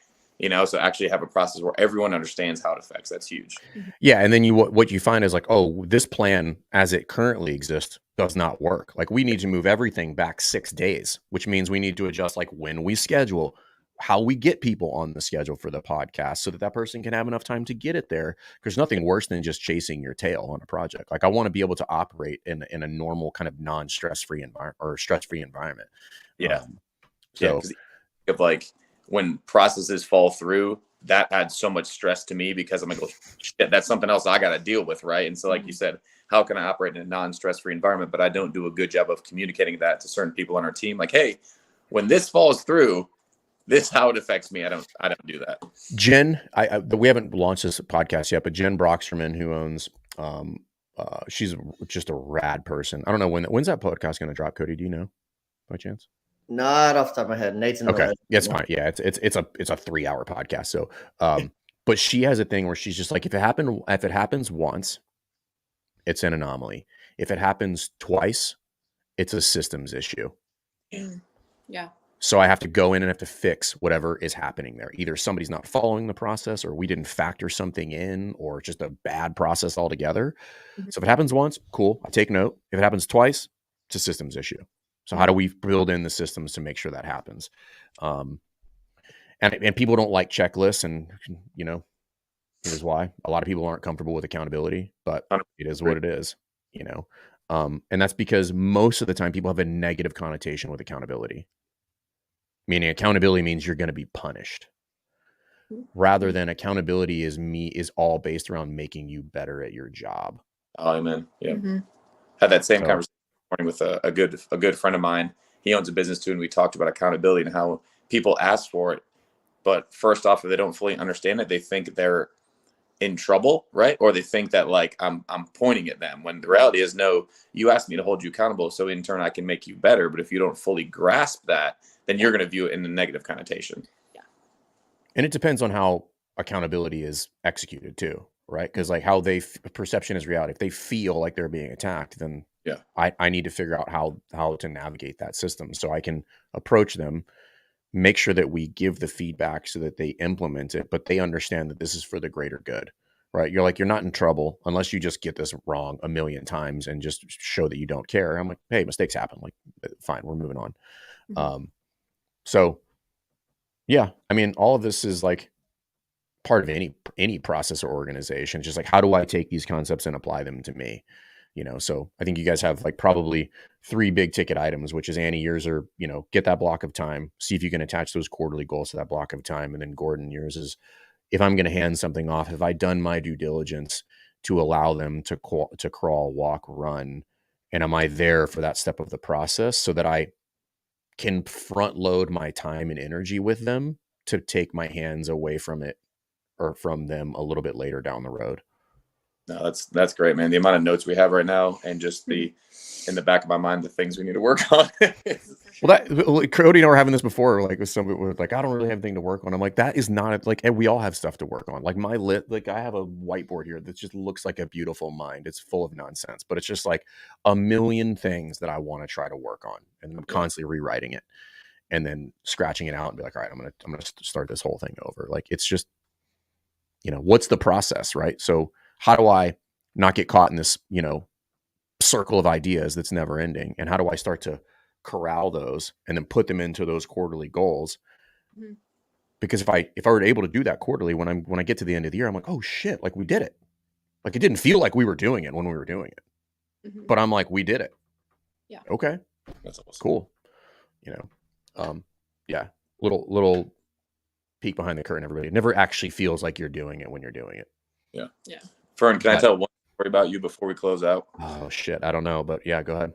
So actually have a process where everyone understands how it affects. That's huge. Yeah. And then what you find is like, oh, this plan as it currently exists does not work. Like we need to move everything back 6 days, which means we need to adjust like when we schedule, how we get people on the schedule for the podcast so that person can have enough time to get it there. There's nothing worse than just chasing your tail on a project. Like I want to be able to operate in a normal kind of non-stress-free environment or stress-free environment. Yeah. So of like when processes fall through, that adds so much stress to me because I'm like, well, shit, that's something else I got to deal with. Right. And so like you said, how can I operate in a non-stress-free environment? But I don't do a good job of communicating that to certain people on our team. Like, hey, when this falls through, this is how it affects me. I don't do that. Jen, we haven't launched this podcast yet, but Jen Brocksterman, who owns, she's just a rad person. I don't know when's that podcast going to drop, Cody? Do you know by chance? Not off the top of my head. Nate's in the Okay. head. Yeah, it's fine. Yeah, it's a 3-hour podcast. So, but she has a thing where she's just like, if it happens once, it's an anomaly. If it happens twice, it's a systems issue. Yeah. So I have to go in and have to fix whatever is happening there. Either somebody's not following the process, or we didn't factor something in, or just a bad process altogether. So if it happens once, cool, I take note. If it happens twice, it's a systems issue. So how do we build in the systems to make sure that happens? And people don't like checklists, and here's why. A lot of people aren't comfortable with accountability, but it is what it is, and that's because most of the time people have a negative connotation with accountability. Meaning accountability means you're going to be punished, rather than accountability is all based around making you better at your job. Oh, amen. Yeah. Had that same conversation this morning with a good friend of mine. He owns a business too, and we talked about accountability and how people ask for it. But first off, if they don't fully understand it, they think they're in trouble, right? Or they think that like I'm pointing at them, when the reality is, no, you asked me to hold you accountable, so in turn I can make you better. But if you don't fully grasp that, then you're going to view it in a negative connotation. Yeah. And it depends on how accountability is executed too, right? Because like how perception is reality. If they feel like they're being attacked, then I need to figure out how to navigate that system so I can approach them, make sure that we give the feedback so that they implement it, but they understand that this is for the greater good, right? You're not in trouble unless you just get this wrong a million times and just show that you don't care. I'm like, hey, mistakes happen. Like, fine, we're moving on. So yeah, I mean, all of this is like part of any process or organization. It's just like, how do I take these concepts and apply them to me? So I think you guys have like probably 3 big ticket items, which is Annie, yours are, get that block of time, see if you can attach those quarterly goals to that block of time. And then Gordon, yours is, if I'm going to hand something off, have I done my due diligence to allow them to crawl, walk, run? And am I there for that step of the process so that I can front load my time and energy with them to take my hands away from it or from them a little bit later down the road? No, that's great, man. The amount of notes we have right now, and just in the back of my mind, the things we need to work on. Well, Cody and I were having this before, like with somebody was like, I don't really have anything to work on. I'm like, that is not like, and we all have stuff to work on. Like like I have a whiteboard here that just looks like a beautiful mind. It's full of nonsense, but it's just like a million things that I want to try to work on, and I'm constantly rewriting it and then scratching it out and be like, all right, I'm gonna start this whole thing over. Like, it's just, what's the process, right? So how do I not get caught in this, circle of ideas that's never ending? And how do I start to corral those and then put them into those quarterly goals? Mm-hmm. Because if I were able to do that quarterly, when I get to the end of the year, I'm like, oh shit, like we did it. Like, it didn't feel like we were doing it when we were doing it, Mm-hmm. but I'm like, we did it. Yeah. Okay. That's awesome. Cool. Yeah. Little peek behind the curtain, everybody. It never actually feels like you're doing it when you're doing it. Yeah. Yeah. Fern, can I tell one story about you before we close out? Oh shit, I don't know, but yeah, go ahead.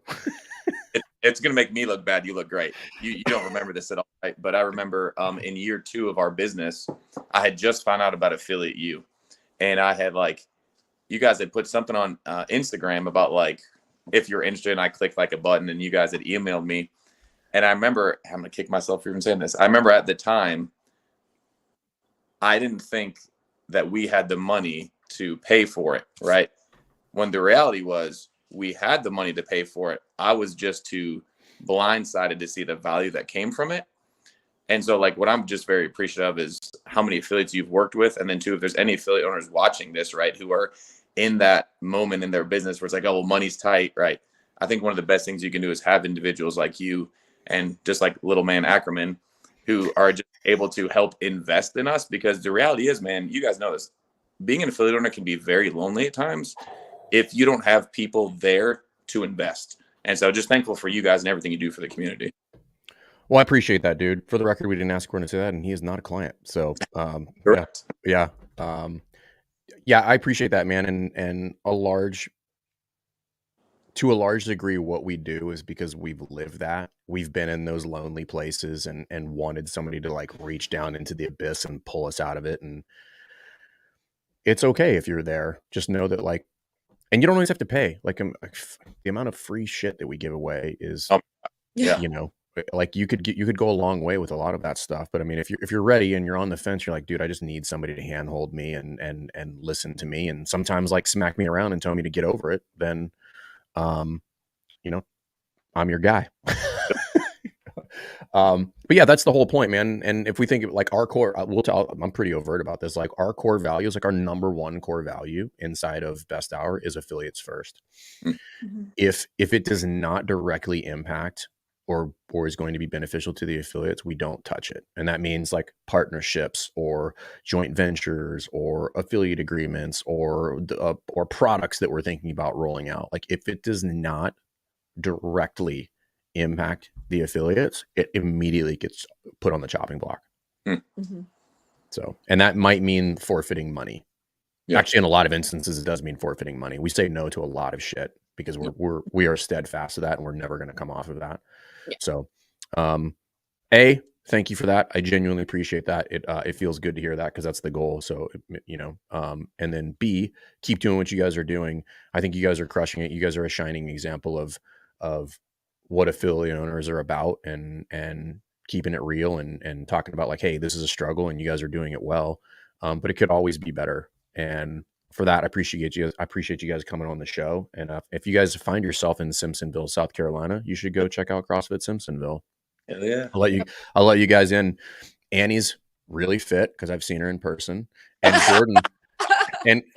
It's gonna make me look bad. You look great. You don't remember this at all, right? But I remember in year 2 of our business, I had just found out about Affiliate U, and I had you guys had put something on Instagram about if you're interested, and I clicked a button, and you guys had emailed me, and I remember, I'm gonna kick myself for even saying this. I remember at the time, I didn't think that we had the money to pay for it, right? When the reality was we had the money to pay for it. I was just too blindsided to see the value that came from it. And so what I'm just very appreciative of is how many affiliates you've worked with. And then too, if there's any affiliate owners watching this, right, who are in that moment in their business where it's oh, well, money's tight, right? I think one of the best things you can do is have individuals like you and just like little man Ackerman who are just able to help invest in us, because the reality is, man, you guys know this, being an affiliate owner can be very lonely at times if you don't have people there to invest. And so just thankful for you guys and everything you do for the community. Well, I appreciate that, dude. For the record, we didn't ask Gordon to say that, and he is not a client. So Correct. yeah. Yeah, I appreciate that, man. And to a large degree, what we do is because we've lived that. We've been in those lonely places and wanted somebody to reach down into the abyss and pull us out of it. And it's okay if you're there. Just know that and you don't always have to pay. The amount of free shit that we give away is, yeah. You could go a long way with a lot of that stuff. But I mean, if you're ready and you're on the fence, you're like, dude, I just need somebody to handhold me and listen to me, and sometimes smack me around and tell me to get over it, then I'm your guy. But yeah, that's the whole point, man. And if we think of our core, I'm pretty overt about this. Our core values, our number one core value inside of Best Hour is affiliates first. Mm-hmm. If it does not directly impact or is going to be beneficial to the affiliates, we don't touch it. And that means partnerships or joint ventures or affiliate agreements or products that we're thinking about rolling out. If it does not directly impact the affiliates, it immediately gets put on the chopping block. Mm-hmm. So, and that might mean forfeiting money. Yeah. Actually, in a lot of instances, it does mean forfeiting money. We say no to a lot of shit because we are steadfast to that, and we're never going to come off of that. Yeah. So, thank you for that. I genuinely appreciate that. It feels good to hear that, because that's the goal. So, and then B, keep doing what you guys are doing. I think you guys are crushing it. You guys are a shining example of what affiliate owners are about, and keeping it real and talking about hey, this is a struggle and you guys are doing it well. But it could always be better. And for that, I appreciate you. I appreciate you guys coming on the show. And if you guys find yourself in Simpsonville, South Carolina, you should go check out CrossFit Simpsonville. Hell yeah. I'll let you guys in. Annie's really fit because I've seen her in person. And Gordon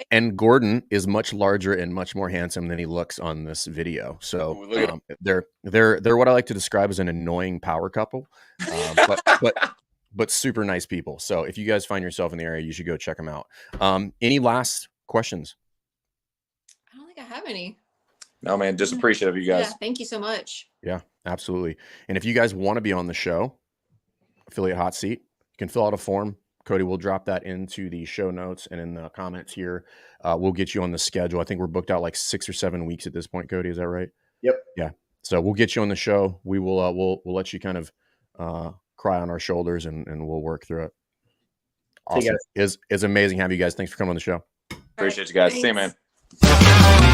and Gordon is much larger and much more handsome than he looks on this video. So they're what I like to describe as an annoying power couple. But super nice people. So if you guys find yourself in the area, you should go check them out. Any last questions? I don't think I have any. No, man, just appreciative of you guys. Yeah, thank you so much. Yeah, absolutely. And if you guys want to be on the show, Affiliate Hot Seat, you can fill out a form. Cody will drop that into the show notes and in the comments here. We'll get you on the schedule. I think we're booked out 6 or 7 weeks at this point, Cody. Is that right? Yep. Yeah. So we'll get you on the show. We will we'll let you kind of cry on our shoulders and we'll work through it. Awesome. It's amazing having you guys. Thanks for coming on the show. Appreciate you guys. Thanks. See you, man. it.